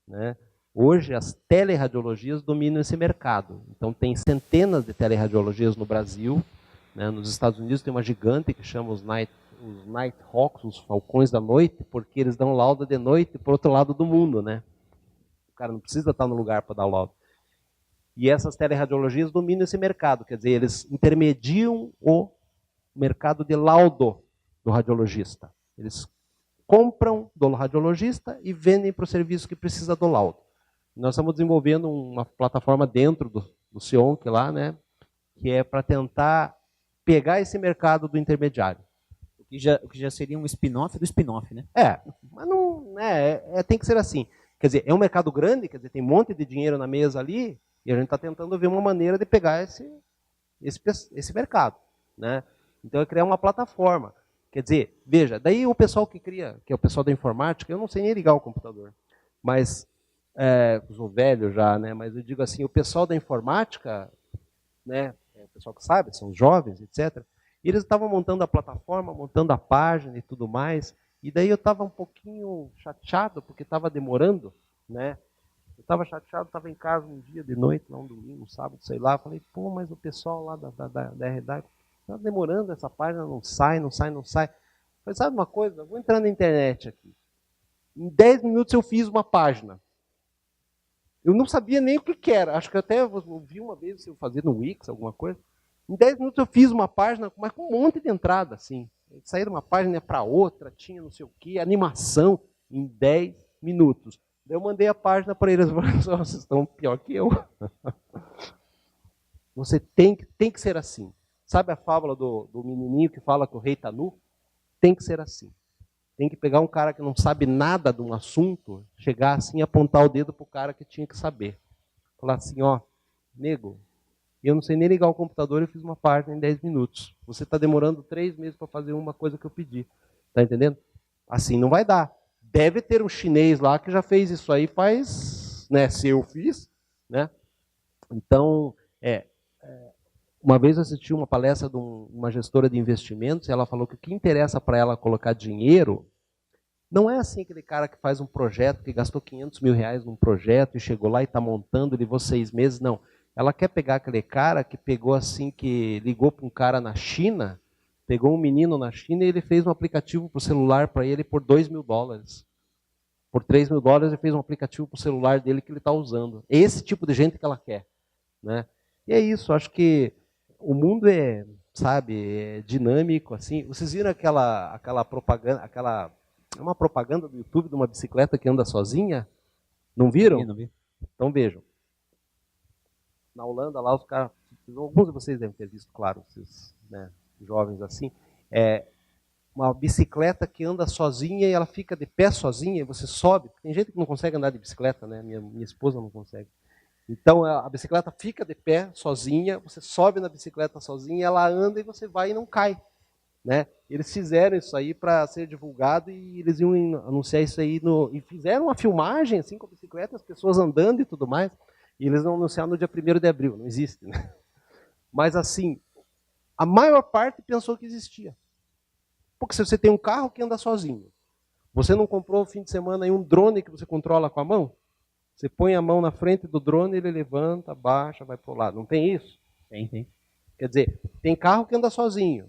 S2: né? Hoje, as teleradiologias dominam esse mercado. Então, tem centenas de teleradiologias no Brasil. Né? Nos Estados Unidos tem uma gigante que chama os Nighthawks, os falcões da noite, porque eles dão laudo de noite para o outro lado do mundo. Né? O cara não precisa estar no lugar para dar o laudo. E essas teleradiologias dominam esse mercado. Quer dizer, eles intermediam o mercado de laudo do radiologista. Eles compram do radiologista e vendem para o serviço que precisa do laudo. Nós estamos desenvolvendo uma plataforma dentro do CIONC lá, né, que é para tentar pegar esse mercado do intermediário.
S1: O que já seria um spin-off do spin-off, né?
S2: Mas não, tem que ser assim. Quer dizer, é um mercado grande, quer dizer, tem um monte de dinheiro na mesa ali, e a gente está tentando ver uma maneira de pegar esse mercado. Né? Então, é criar uma plataforma. Quer dizer, veja, daí o pessoal que cria, que é o pessoal da informática, eu não sei nem ligar o computador, mas eu sou velho já, né? Mas eu digo assim, o pessoal da informática, né? O pessoal que sabe, são jovens, etc. E eles estavam montando a plataforma, montando a página e tudo mais. E daí eu estava um pouquinho chateado, porque estava demorando, né? Eu estava chateado, estava em casa um dia de noite, lá um domingo, um sábado, sei lá. Falei, pô, mas o pessoal lá da RDAC está demorando, essa página não sai. Falei, sabe uma coisa? Eu vou entrar na internet aqui. Em 10 minutos eu fiz uma página. Eu não sabia nem o que era. Acho que até ouvi uma vez eu fazer no Wix, alguma coisa. Em 10 minutos eu fiz uma página, mas com um monte de entrada, assim. Saí de uma página para outra, tinha não sei o quê, animação, em 10 minutos. Daí eu mandei a página para eles, vocês estão pior que eu. Você tem que ser assim. Sabe a fábula do menininho que fala que o rei está nu? Tem que ser assim. Tem que pegar um cara que não sabe nada de um assunto, chegar assim e apontar o dedo para o cara que tinha que saber. Falar assim, ó, nego, eu não sei nem ligar o computador, eu fiz uma página em 10 minutos. Você está demorando 3 meses para fazer uma coisa que eu pedi. Está entendendo? Assim não vai dar. Deve ter um chinês lá que já fez isso aí faz, né, se eu fiz, né? Então, uma vez eu assisti uma palestra de uma gestora de investimentos e ela falou que o que interessa para ela colocar dinheiro não é assim aquele cara que faz um projeto, que gastou 500 mil reais num projeto e chegou lá e está montando, levou 6 meses, não. Ela quer pegar aquele cara que pegou assim, que ligou para um cara na China, pegou um menino na China e ele fez um aplicativo para o celular para ele por $2.000. Por $3.000 ele fez um aplicativo para o celular dele que ele está usando. É esse tipo de gente que ela quer. Né? E é isso, acho que o mundo é dinâmico, assim. Vocês viram aquela propaganda, uma propaganda do YouTube de uma bicicleta que anda sozinha? Não viram?
S1: Não vi.
S2: Então vejam. Na Holanda, lá os caras, alguns de vocês devem ter visto, claro, esses, né, jovens assim, uma bicicleta que anda sozinha e ela fica de pé sozinha e você sobe. Tem gente que não consegue andar de bicicleta, né? Minha esposa não consegue. Então a bicicleta fica de pé sozinha, você sobe na bicicleta sozinha, ela anda e você vai e não cai. Né? Eles fizeram isso aí para ser divulgado e eles iam anunciar isso aí e fizeram uma filmagem assim com a bicicleta, as pessoas andando e tudo mais. E eles vão anunciar no dia 1º de abril, não existe. Né? Mas assim, a maior parte pensou que existia. Porque se você tem um carro que anda sozinho, você não comprou no fim de semana aí um drone que você controla com a mão? Você põe a mão na frente do drone, ele levanta, baixa, vai para o lado. Não tem isso?
S1: Tem.
S2: Quer dizer, tem carro que anda sozinho.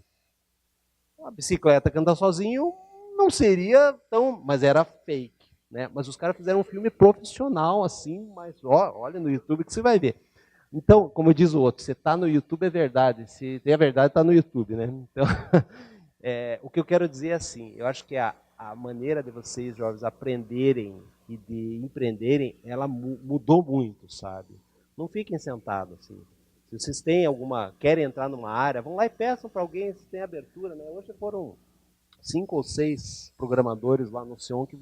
S2: A bicicleta que anda sozinho não seria tão... Mas era fake, né? Mas os caras fizeram um filme profissional, assim, mas olha no YouTube que você vai ver. Então, como diz o outro, você está no YouTube é verdade. Se tem a verdade, está no YouTube, né? Então, o que eu quero dizer é assim, eu acho que a maneira de vocês, jovens, aprenderem e de empreenderem, ela mudou muito, sabe? Não fiquem sentados assim. Se vocês têm querem entrar numa área, vão lá e peçam para alguém se tem abertura, né? Hoje foram 5 ou 6 programadores lá no Sion que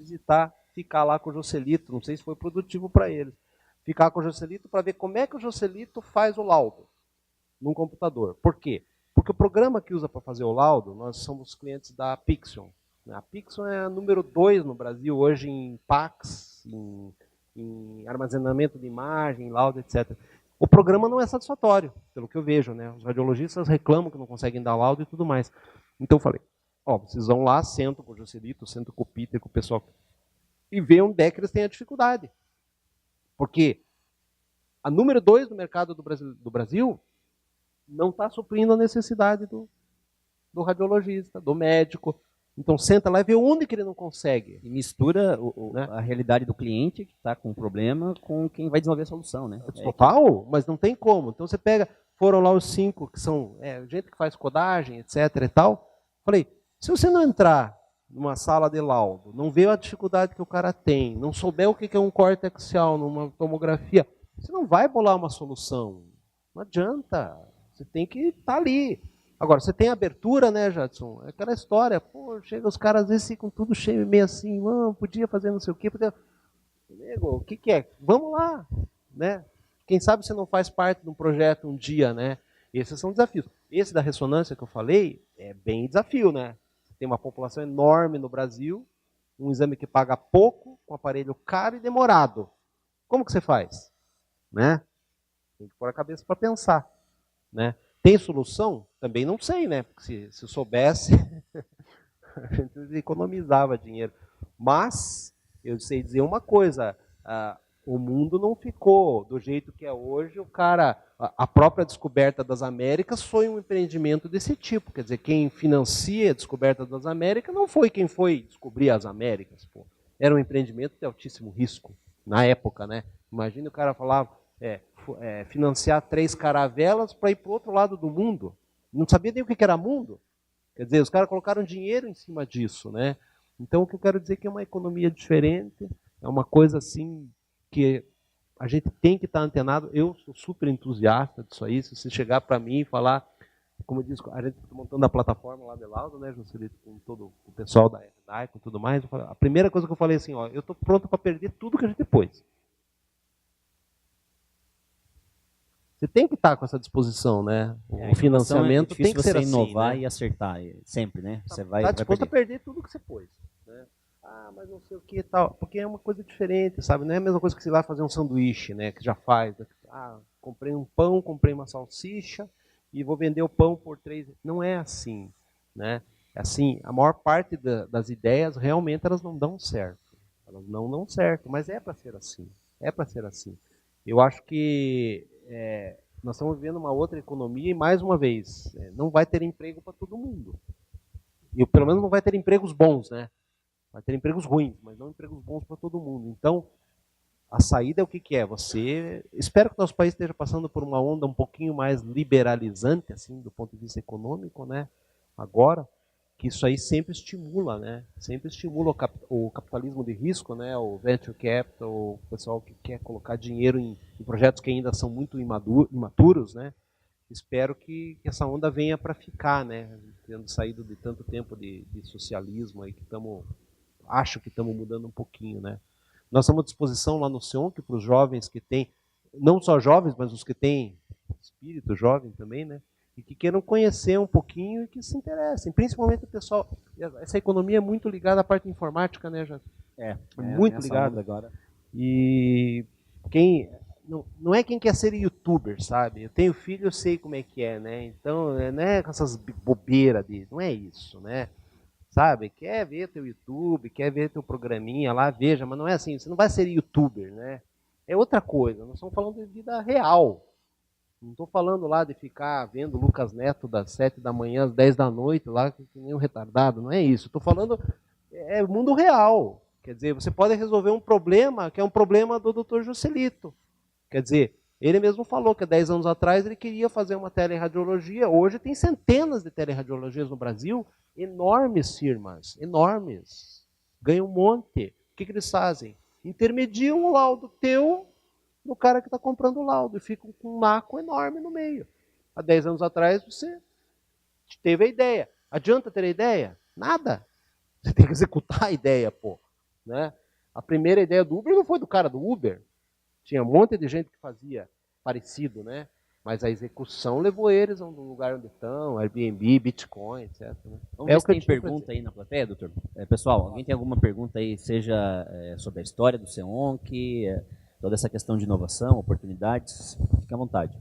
S2: ficar lá com o Joselito, não sei se foi produtivo para eles. Ficar com o Joselito para ver como é que o Joselito faz o laudo num computador. Por quê? Porque o programa que usa para fazer o laudo, nós somos clientes da Pixion. A Pixion é a número 2 no Brasil hoje em PACs, em armazenamento de imagem, laudo, etc. O programa não é satisfatório, pelo que eu vejo, né? Os radiologistas reclamam que não conseguem dar laudo e tudo mais. Então eu falei, vocês vão lá, sentam com o Joselito, sentam com o Peter, com o pessoal, e vê onde é que eles têm a dificuldade. Porque a número 2 no mercado do Brasil não está suprindo a necessidade do radiologista, do médico. Então senta lá e vê onde que ele não consegue.
S1: E mistura
S2: né?
S1: a realidade do cliente que está com o problema com quem vai desenvolver a solução, né?
S2: Total, mas não tem como. Então você foram lá os 5 que são gente que faz codagem, etc. e tal. Falei, se você não entrar numa sala de laudo, não ver a dificuldade que o cara tem, não souber o que é um corte axial numa tomografia, você não vai bolar uma solução. Não adianta. Você tem que estar ali. Agora, você tem abertura, né, Jadson? É aquela história, chega os caras às vezes ficam tudo cheio, meio assim, podia fazer não sei o quê, podia... Nego, o que é? Vamos lá, né? Quem sabe você não faz parte de um projeto um dia, né? Esses são desafios. Esse da ressonância que eu falei é bem desafio, né? Você tem uma população enorme no Brasil, um exame que paga pouco, com aparelho caro e demorado. Como que você faz? Né? Tem que pôr a cabeça para pensar, né? Tem solução? Também não sei, né? Porque se soubesse, a gente economizava dinheiro. Mas eu sei dizer uma coisa, o mundo não ficou do jeito que é hoje. A própria descoberta das Américas foi um empreendimento desse tipo. Quer dizer, quem financia a descoberta das Américas não foi quem foi descobrir as Américas. Era um empreendimento de altíssimo risco, na época, né? Imagina o cara falar... financiar 3 caravelas para ir para o outro lado do mundo. Não sabia nem o que era mundo. Quer dizer, os caras colocaram dinheiro em cima disso, né? Então, o que eu quero dizer é que é uma economia diferente, é uma coisa assim que a gente tem que estar antenado. Eu sou super entusiasta disso aí. Se você chegar para mim e falar, como eu disse, a gente está montando a plataforma lá de Lauda, né, Joselito, com todo o pessoal da RDAI, com tudo mais, a primeira coisa que eu falei assim, eu estou pronto para perder tudo que a gente pôs. Você tem que estar com essa disposição, né? O financiamento tem que ser assim,
S1: inovar,
S2: né?
S1: E acertar sempre, né?
S2: Você está disposto a perder tudo que você pôs, né? Mas não sei o que e tal, porque é uma coisa diferente, sabe? Não é a mesma coisa que você vai fazer um sanduíche, né? Que já faz. Comprei um pão, comprei uma salsicha e vou vender o pão por 3. Não é assim, né? É assim, a maior parte das ideias realmente elas não dão certo. Elas não dão certo, mas é para ser assim. É para ser assim. Eu acho que nós estamos vivendo uma outra economia e, mais uma vez, não vai ter emprego para todo mundo. E pelo menos não vai ter empregos bons, né? Vai ter empregos ruins, mas não empregos bons para todo mundo. Então, a saída é o que é? Espero que o nosso país esteja passando por uma onda um pouquinho mais liberalizante, assim, do ponto de vista econômico, né? Agora, que isso aí sempre estimula, né? Sempre estimula o capitalismo de risco, né? O venture capital, o pessoal que quer colocar dinheiro em projetos que ainda são muito imaturos, né? Espero que essa onda venha para ficar, né? Tendo saído de tanto tempo de socialismo aí que acho que estamos mudando um pouquinho, né? Nós estamos à disposição lá no SEONC para os jovens que têm, não só jovens, mas os que têm espírito jovem também, né? E que queiram conhecer um pouquinho e que se interessem. Principalmente o pessoal. Essa economia é muito ligada à parte informática, né, já? Muito ligada
S1: agora.
S2: E quem não é quem quer ser youtuber, sabe? Eu tenho filho, eu sei como é que é, né? Então, não é com essas bobeiras não é isso, né? Sabe? Quer ver teu YouTube, quer ver teu programinha lá, veja, mas não é assim, você não vai ser youtuber, né? é outra coisa. Nós estamos falando de vida real. Não estou falando lá de ficar vendo Lucas Neto das 7 da manhã às 10 da noite, lá que nem um retardado. Não é isso. Estou falando é mundo real. Quer dizer, você pode resolver um problema que é um problema do Dr. Joselito. Quer dizer, ele mesmo falou que há 10 anos atrás ele queria fazer uma teleradiologia. Hoje tem centenas de teleradiologias no Brasil. Enormes firmas, enormes. Ganham um monte. O que eles fazem? Intermediam o laudo teu do cara que está comprando o laudo e fica com um naco enorme no meio. Há 10 anos atrás você teve a ideia. Adianta ter a ideia? Nada. Você tem que executar a ideia, pô. Né? A primeira ideia do Uber não foi do cara do Uber. Tinha um monte de gente que fazia parecido, né? Mas a execução levou eles a um lugar onde estão, Airbnb, Bitcoin, etc. Né?
S1: Vamos ver se tem pergunta aí na plateia, doutor. Pessoal, alguém tem alguma pergunta aí, seja sobre a história do CEONC, toda essa questão de inovação, oportunidades? Fique à vontade.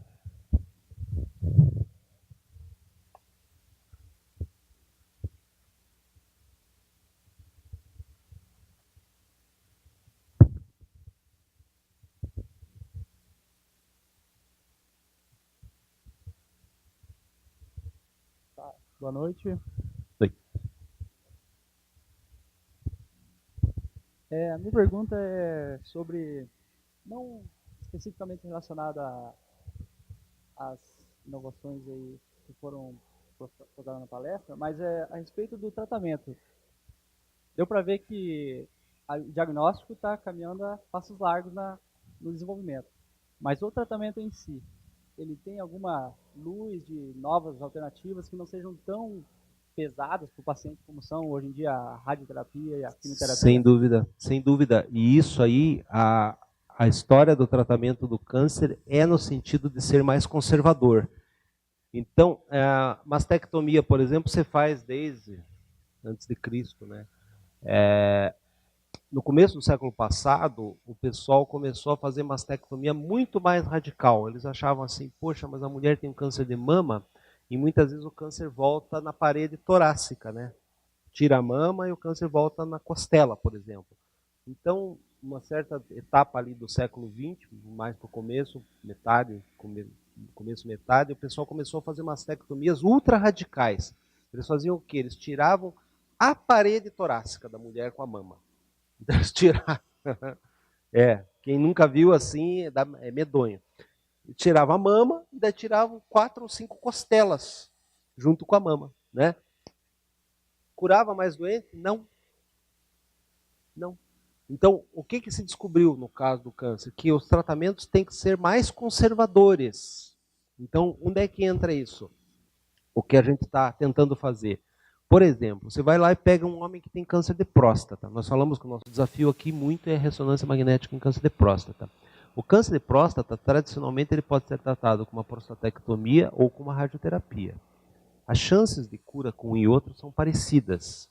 S4: Boa noite.
S2: Oi.
S4: A minha pergunta é sobre, não especificamente relacionada às inovações aí que foram colocadas na palestra, mas é a respeito do tratamento. Deu para ver que o diagnóstico está caminhando a passos largos no desenvolvimento, mas o tratamento em si, ele tem alguma luz de novas alternativas que não sejam tão pesadas para o paciente como são hoje em dia a radioterapia e a quimioterapia?
S2: Sem dúvida, sem dúvida. E isso aí, a história do tratamento do câncer é no sentido de ser mais conservador. Então, a mastectomia, por exemplo, você faz desde antes de Cristo, né? No começo do século passado, o pessoal começou a fazer mastectomia muito mais radical. Eles achavam assim, poxa, mas a mulher tem um câncer de mama e muitas vezes o câncer volta na parede torácica, né? Tira a mama e o câncer volta na costela, por exemplo. Então, uma certa etapa ali do século XX, mais para o começo, metade, o pessoal começou a fazer mastectomias ultra radicais. Eles faziam o quê? Eles tiravam a parede torácica da mulher com a mama. Então, eles tiravam. Quem nunca viu assim é medonho. Tirava a mama e daí tiravam 4 ou 5 costelas junto com a mama, né? Curava mais doente? Não. Não. Então, o que se descobriu no caso do câncer? Que os tratamentos têm que ser mais conservadores. Então, onde é que entra isso? O que a gente está tentando fazer? Por exemplo, você vai lá e pega um homem que tem câncer de próstata. Nós falamos que o nosso desafio aqui muito é a ressonância magnética em câncer de próstata. O câncer de próstata, tradicionalmente, ele pode ser tratado com uma prostatectomia ou com uma radioterapia. As chances de cura com um e outro são parecidas.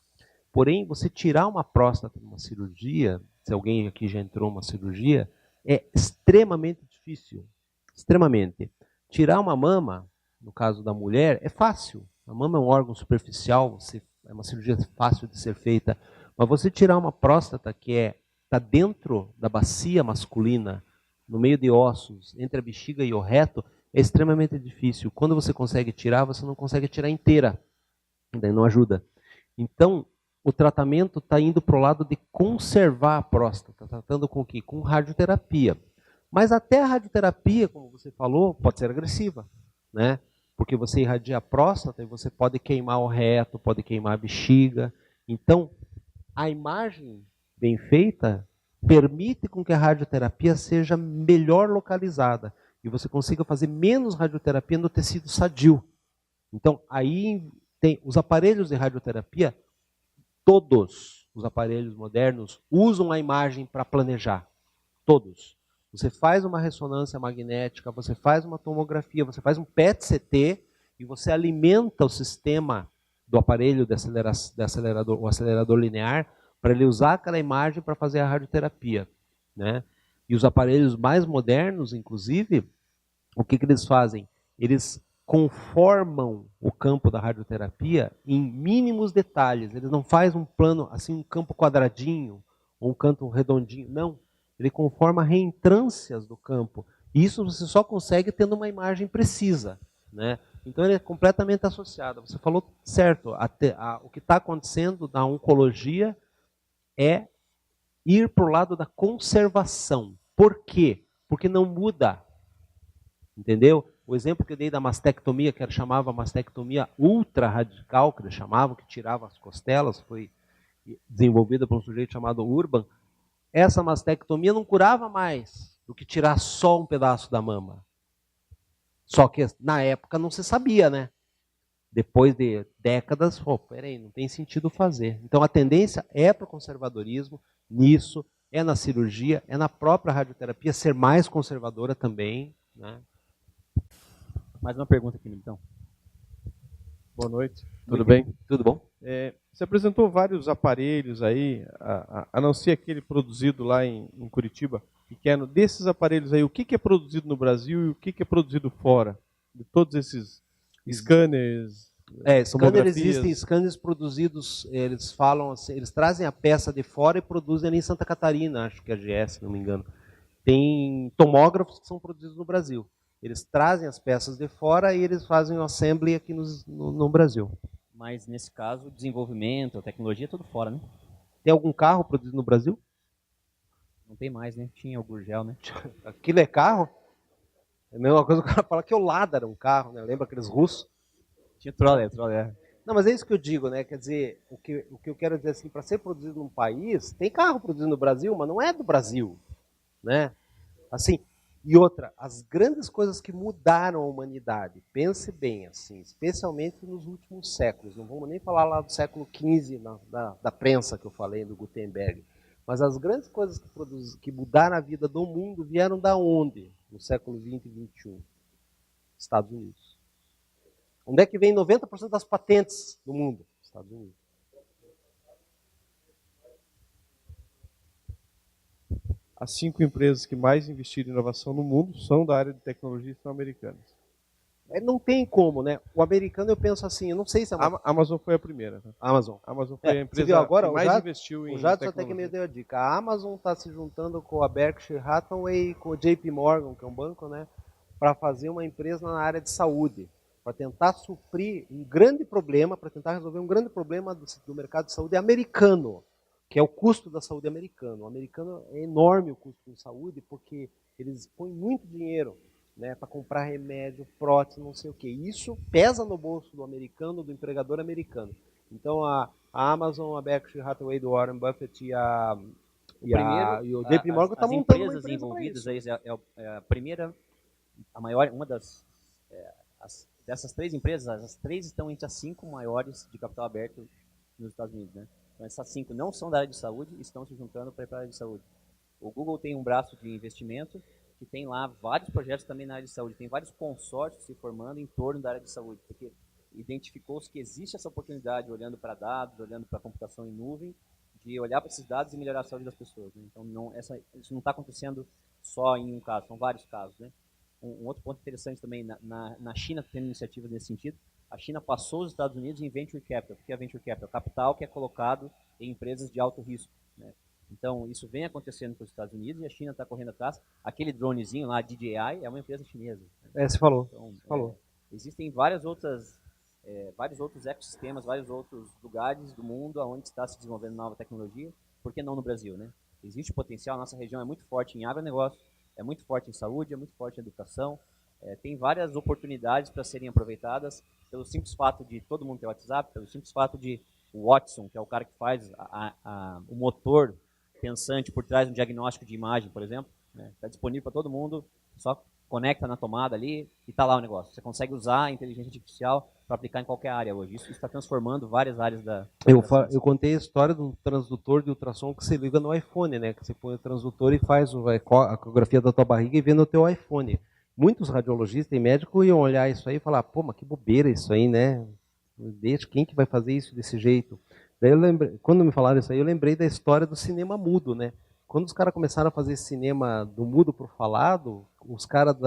S2: Porém, você tirar uma próstata numa cirurgia, se alguém aqui já entrou numa cirurgia, é extremamente difícil. Extremamente. Tirar uma mama, no caso da mulher, é fácil. A mama é um órgão superficial, é uma cirurgia fácil de ser feita. Mas você tirar uma próstata que está dentro da bacia masculina, no meio de ossos, entre a bexiga e o reto, é extremamente difícil. Quando você consegue tirar, você não consegue tirar inteira. Daí não ajuda. Então, o tratamento está indo para o lado de conservar a próstata, tratando com o quê? Com radioterapia. Mas até a radioterapia, como você falou, pode ser agressiva, né? Porque você irradia a próstata e você pode queimar o reto, pode queimar a bexiga. Então, a imagem bem feita permite com que a radioterapia seja melhor localizada e você consiga fazer menos radioterapia no tecido sadio. Então, aí tem os aparelhos de radioterapia, todos os aparelhos modernos usam a imagem para planejar. Todos. Você faz uma ressonância magnética, você faz uma tomografia, você faz um PET-CT e você alimenta o sistema do aparelho de acelerador, o acelerador linear, para ele usar aquela imagem para fazer a radioterapia, né? E os aparelhos mais modernos, inclusive, o que eles fazem? Eles conformam o campo da radioterapia em mínimos detalhes. Eles não fazem um plano, assim, um campo quadradinho, ou um canto redondinho. Não. Ele conforma reentrâncias do campo. E isso você só consegue tendo uma imagem precisa, né? Então ele é completamente associado. Você falou certo. O que está acontecendo na oncologia é ir para o lado da conservação. Por quê? Porque não muda. Entendeu? O exemplo que eu dei da mastectomia, que chamava mastectomia ultra radical, que eles chamavam, que tirava as costelas, foi desenvolvida por um sujeito chamado Urban. Essa mastectomia não curava mais do que tirar só um pedaço da mama. Só que na época não se sabia, né? Depois de décadas, peraí, não tem sentido fazer. Então a tendência é para o conservadorismo nisso, é na cirurgia, é na própria radioterapia ser mais conservadora também, né?
S1: Mais uma pergunta aqui, então.
S5: Boa noite, tudo bem?
S2: Tudo bom?
S5: Você apresentou vários aparelhos aí, a não ser aquele produzido lá em Curitiba, pequeno. Desses aparelhos aí, o que é produzido no Brasil e o que é produzido fora? De todos esses scanners,
S2: Scanners, existem scanners produzidos, eles falam assim, eles trazem a peça de fora e produzem ali em Santa Catarina, acho que é a GS, se não me engano. Tem tomógrafos que são produzidos no Brasil. Eles trazem as peças de fora e eles fazem o assembly aqui no Brasil.
S1: Mas nesse caso, o desenvolvimento, a tecnologia é tudo fora, né?
S2: Tem algum carro produzido no Brasil?
S1: Não tem mais, né? Tinha o Gurgel, né?
S2: Aquilo é carro? É a mesma coisa que o cara fala que o Lada era um carro, né? Lembra aqueles russos?
S1: Tinha troller.
S2: Não, mas é isso que eu digo, né? Quer dizer, o que eu quero dizer assim, para ser produzido num país, tem carro produzido no Brasil, mas não é do Brasil, né? Assim, e outra, as grandes coisas que mudaram a humanidade, pense bem, assim, especialmente nos últimos séculos, não vamos nem falar lá do século XV, da prensa que eu falei, do Gutenberg, mas as grandes coisas que mudaram a vida do mundo vieram da onde? No século XX e XXI? Estados Unidos. Onde é que vem 90% das patentes do mundo? Estados Unidos.
S5: As 5 empresas que mais investiram em inovação no mundo são da área de tecnologia e são americanas.
S2: Não tem como, né? O americano, eu penso assim, eu não sei se
S5: a Amazon foi a primeira. Né?
S2: Amazon.
S5: A Amazon foi a empresa
S2: agora,
S5: que mais investiu em
S2: tecnologia. O Jadson
S5: tecnologia.
S2: até que me deu a dica. A Amazon está se juntando com a Berkshire Hathaway e com o JP Morgan, que é um banco, né? Para fazer uma empresa na área de saúde. Para tentar suprir um grande problema, para tentar resolver um grande problema do mercado de saúde americano, que é o custo da saúde americano. O americano é enorme o custo de saúde, porque eles põem muito dinheiro, né, para comprar remédio, prótese, não sei o quê. Isso pesa no bolso do americano, do empregador americano. Então a Amazon, a Berkshire Hathaway do Warren Buffett e o JP Morgan estão montando uma
S1: empresas
S2: empresa
S1: envolvidas aí é a primeira, a maior, uma dessas 3 empresas, as 3 estão entre as 5 maiores de capital aberto nos Estados Unidos, né? Então essas 5 não são da área de saúde e estão se juntando para ir para a área de saúde. O Google tem um braço de investimento que tem lá vários projetos também na área de saúde. Tem vários consórcios se formando em torno da área de saúde, porque identificou-se que existe essa oportunidade, olhando para dados, olhando para computação em nuvem, de olhar para esses dados e melhorar a saúde das pessoas, né? Então isso não está acontecendo só em um caso, são vários casos, né? Um outro ponto interessante também, na China tendo iniciativas nesse sentido, a China passou os Estados Unidos em Venture Capital. O que é Venture Capital? Capital que é colocado em empresas de alto risco, né? Então, isso vem acontecendo com os Estados Unidos e a China está correndo atrás. Aquele dronezinho lá, DJI, é uma empresa chinesa.
S2: Você falou.
S1: Então,
S2: você falou.
S1: Existem vários outros ecossistemas, vários outros lugares do mundo onde está se desenvolvendo nova tecnologia. Por que não no Brasil, né? Existe potencial, nossa região é muito forte em agronegócio, é muito forte em saúde, é muito forte em educação. Tem várias oportunidades para serem aproveitadas pelo simples fato de todo mundo ter WhatsApp, pelo simples fato de o Watson, que é o cara que faz o motor pensante por trás de um diagnóstico de imagem, por exemplo, está disponível para todo mundo, só conecta na tomada ali e está lá o negócio. Você consegue usar a inteligência artificial para aplicar em qualquer área hoje. Isso está transformando várias áreas da...
S2: Eu contei a história de um transdutor de ultrassom que você liga no iPhone, né? Que você põe o transdutor e faz a ecografia da tua barriga e vê no teu iPhone. Muitos radiologistas e médicos iam olhar isso aí e falar, pô, mas que bobeira isso aí, né? Deixa, quem que vai fazer isso desse jeito? Daí quando me falaram isso aí, eu lembrei da história do cinema mudo, né? Quando os caras começaram a fazer cinema do mudo pro falado, os caras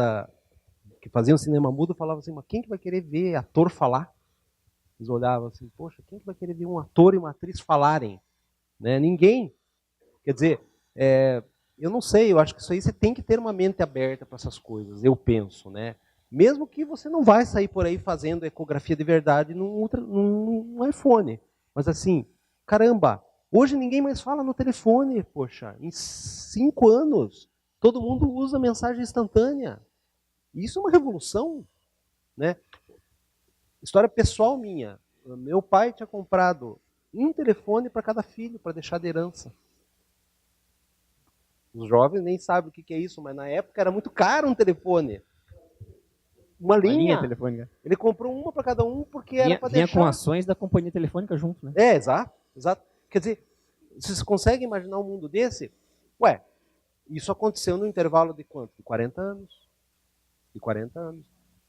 S2: que faziam cinema mudo falavam assim, mas quem que vai querer ver ator falar? Eles olhavam assim, poxa, quem que vai querer ver um ator e uma atriz falarem? Né? Ninguém. Quer dizer, eu não sei, eu acho que isso aí você tem que ter uma mente aberta para essas coisas, eu penso, né? Mesmo que você não vai sair por aí fazendo ecografia de verdade num iPhone. Mas assim, caramba, hoje ninguém mais fala no telefone, poxa. Em 5 anos, todo mundo usa mensagem instantânea. Isso é uma revolução, né? História pessoal minha. Meu pai tinha comprado um telefone para cada filho, para deixar de herança. Os jovens nem sabem o que é isso, mas na época era muito caro um telefone. Uma linha
S5: telefônica.
S2: Ele comprou uma para cada um porque era para deixar.
S1: Vinha com ações da companhia telefônica junto, né?
S2: É, exato, exato. Quer dizer, vocês conseguem imaginar um mundo desse? Ué, isso aconteceu no intervalo de quanto? De 40 anos. De 40 anos.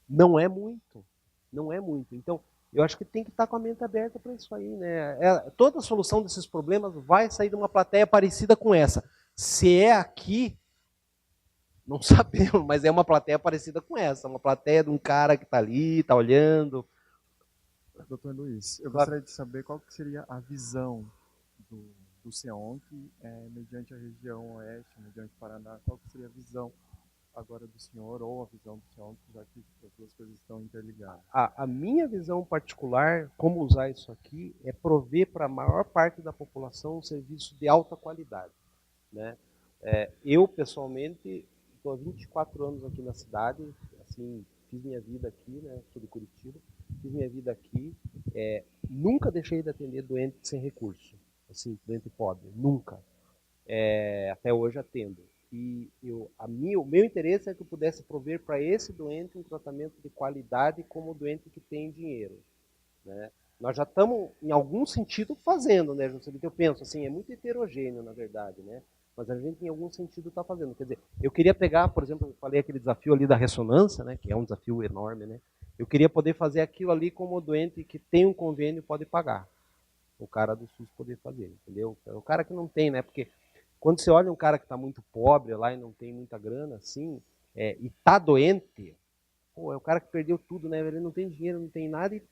S2: Não é muito. Não é muito. Então, eu acho que tem que estar com a mente aberta para isso aí, né? Toda a solução desses problemas vai sair de uma plateia parecida com essa. Se é aqui, não sabemos, mas é uma plateia parecida com essa. Uma plateia de um cara que está ali, está olhando.
S6: Doutor Luiz, eu
S2: Claro.
S6: gostaria de saber qual que seria a visão do SEONC, mediante a região oeste, mediante o Paraná, qual que seria a visão agora do senhor, ou a visão do SEONC, já que as duas coisas estão interligadas?
S2: A minha visão particular, como usar isso aqui, é prover para a maior parte da população um serviço de alta qualidade, né? Eu, pessoalmente, estou há 24 anos aqui na cidade, assim, fiz minha vida aqui, né? Sou de Curitiba, fiz minha vida aqui, nunca deixei de atender doente sem recurso, assim, doente pobre, nunca. Até hoje atendo. E o meu interesse é que eu pudesse prover para esse doente um tratamento de qualidade como o doente que tem dinheiro, né? Nós já estamos, em algum sentido, fazendo, né, Juscelito? Eu penso assim, é muito heterogêneo, na verdade, né? Mas a gente, em algum sentido, está fazendo. Quer dizer, eu queria pegar, por exemplo, eu falei aquele desafio ali da ressonância, né, que é um desafio enorme, né? Eu queria poder fazer aquilo ali como o doente que tem um convênio pode pagar. O cara do SUS poder fazer, entendeu? O cara que não tem, né? Porque quando você olha um cara que está muito pobre lá e não tem muita grana, assim, e está doente, pô, é o cara que perdeu tudo, né? Ele não tem dinheiro, não tem nada e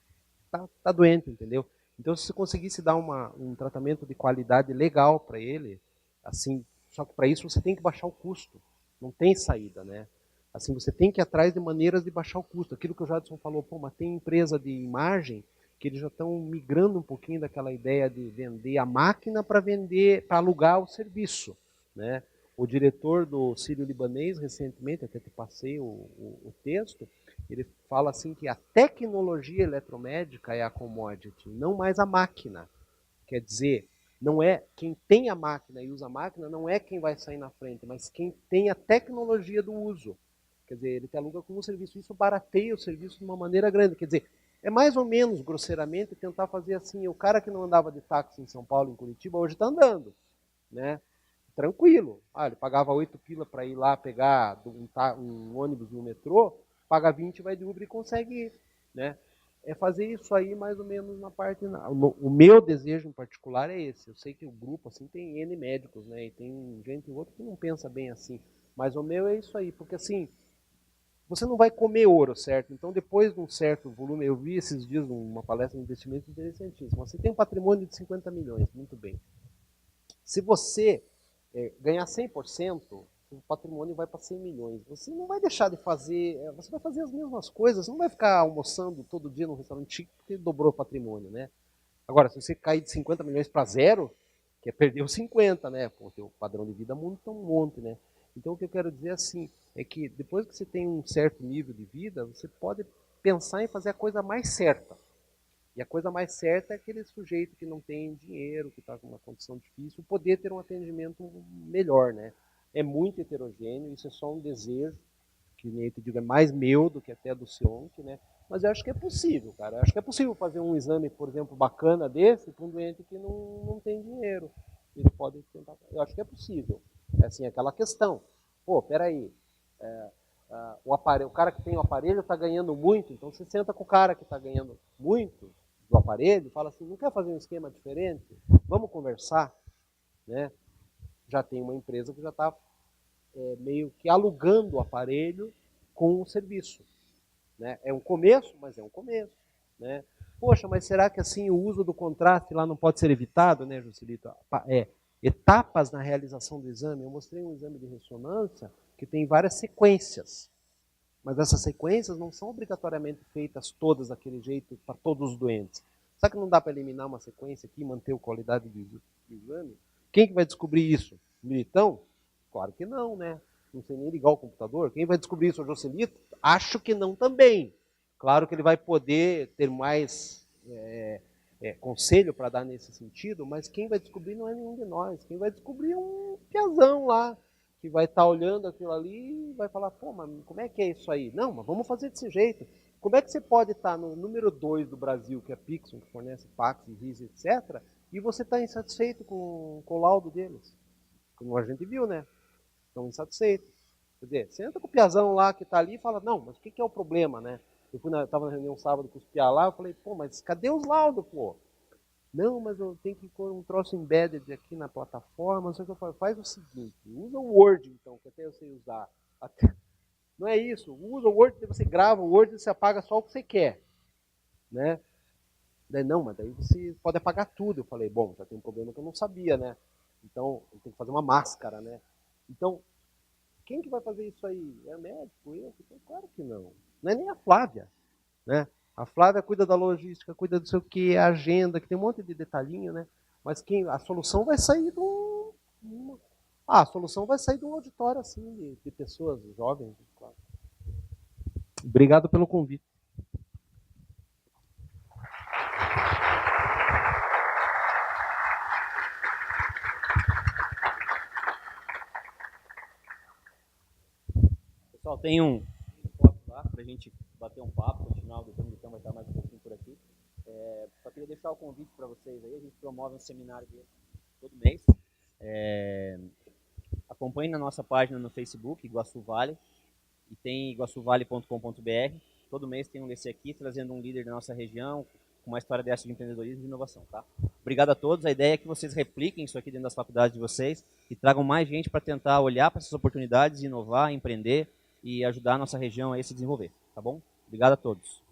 S2: tá doente, entendeu? Então, se você conseguisse dar um tratamento de qualidade legal para ele, assim, só que para isso você tem que baixar o custo. Não tem saída, né? Assim, você tem que ir atrás de maneiras de baixar o custo. Aquilo que o Jadson falou, pô, mas tem empresa de imagem que eles já estão migrando um pouquinho daquela ideia de vender a máquina para vender, para alugar o serviço, né? O diretor do Sírio-Libanês, recentemente, até te passei o texto, ele fala assim que a tecnologia eletromédica é a commodity, não mais a máquina. Quer dizer, não é quem tem a máquina e usa a máquina, não é quem vai sair na frente, mas quem tem a tecnologia do uso. Quer dizer, ele te aluga como um serviço. Isso barateia o serviço de uma maneira grande. Quer dizer, é mais ou menos, grosseiramente, tentar fazer assim, o cara que não andava de táxi em São Paulo, em Curitiba, hoje está andando, né? Tranquilo. Ele pagava 8 pila para ir lá pegar um ônibus no metrô, paga 20 e vai de Uber e consegue ir, né? É fazer isso aí mais ou menos na parte... O meu desejo em particular é esse. Eu sei que o grupo assim tem N médicos, né? E tem gente e outro que não pensa bem assim. Mas o meu é isso aí, porque assim, você não vai comer ouro, certo? Então, depois de um certo volume, eu vi esses dias uma palestra de investimento interessantíssima. Você tem um patrimônio de 50 milhões, muito bem. Se você ganhar 100%, o patrimônio vai para 100 milhões. Você não vai deixar de fazer, você vai fazer as mesmas coisas, você não vai ficar almoçando todo dia num restaurante chique porque dobrou o patrimônio, né? Agora, se você cair de 50 milhões para zero, que é perder os 50, né? Pô, teu padrão de vida monta um monte, né? Então, o que eu quero dizer assim, é que depois que você tem um certo nível de vida, você pode pensar em fazer a coisa mais certa. E a coisa mais certa é aquele sujeito que não tem dinheiro, que está com uma condição difícil, poder ter um atendimento melhor, né? É muito heterogêneo, isso é só um desejo, que nem eu te digo, é mais meu do que até do SEONC, né? Mas eu acho que é possível, cara. Eu acho que é possível fazer um exame, por exemplo, bacana desse para um doente que não tem dinheiro. Ele pode tentar. Eu acho que é possível. É assim, aquela questão. Pô, peraí. O cara que tem o aparelho está ganhando muito, então você senta com o cara que está ganhando muito do aparelho e fala assim, não quer fazer um esquema diferente? Vamos conversar, né? Já tem uma empresa que já está meio que alugando o aparelho com o serviço, né? É um começo, mas é um começo, né? Poxa, mas será que assim o uso do contraste lá não pode ser evitado, né, Juscelito? etapas na realização do exame. Eu mostrei um exame de ressonância que tem várias sequências. Mas essas sequências não são obrigatoriamente feitas todas daquele jeito para todos os doentes. Sabe que não dá para eliminar uma sequência aqui e manter a qualidade do exame? Quem que vai descobrir isso? O Militão? Claro que não, né? Não sei nem ligar o computador. Quem vai descobrir isso? O Joselito? Acho que não também. Claro que ele vai poder ter mais conselho para dar nesse sentido, mas quem vai descobrir não é nenhum de nós. Quem vai descobrir é um piazão lá, que vai estar olhando aquilo ali e vai falar, pô, mas como é que é isso aí? Não, mas vamos fazer desse jeito. Como é que você pode estar no número 2 do Brasil, que é a Pixon, que fornece fax, RIS, etc., e você está insatisfeito com o laudo deles? Como a gente viu, né? Estão insatisfeitos. Quer dizer, você entra com o piazão lá que está ali e fala, não, mas o que é o problema, né? Eu estava na reunião sábado com os piá lá, eu falei, pô, mas cadê os laudos, pô? Não, mas eu tenho que pôr um troço embedded aqui na plataforma, não sei o que eu falo. Faz o seguinte, usa o Word, então, que até eu sei usar. Não é isso, usa o Word, você grava o Word e você apaga só o que você quer. Né? Daí, não, mas daí você pode apagar tudo. Eu falei, bom, já tem um problema que eu não sabia, né? Então, eu tenho que fazer uma máscara, né? Então, quem que vai fazer isso aí? É médico? Eu? Claro que não. Não é nem a Flávia, né? A Flávia cuida da logística, cuida do sei o que, a agenda, que tem um monte de detalhinho, né? Mas a solução vai sair a solução vai sair de um auditório assim, de pessoas jovens, claro. Obrigado pelo convite.
S1: Pessoal, tem um foto lá para a gente bater um papo, continuar o doutor Militão vai estar mais um pouquinho por aqui. Só queria deixar o convite para vocês aí, a gente promove um seminário dele todo mês. Acompanhe na nossa página no Facebook, Iguaçu Vale, e tem iguaçuvale.com.br. Todo mês tem um desse aqui, trazendo um líder da nossa região, com uma história dessa de empreendedorismo e de inovação. Tá? Obrigado a todos. A ideia é que vocês repliquem isso aqui dentro das faculdades de vocês e tragam mais gente para tentar olhar para essas oportunidades, inovar, empreender e ajudar a nossa região a se desenvolver. Tá bom? Obrigado a todos.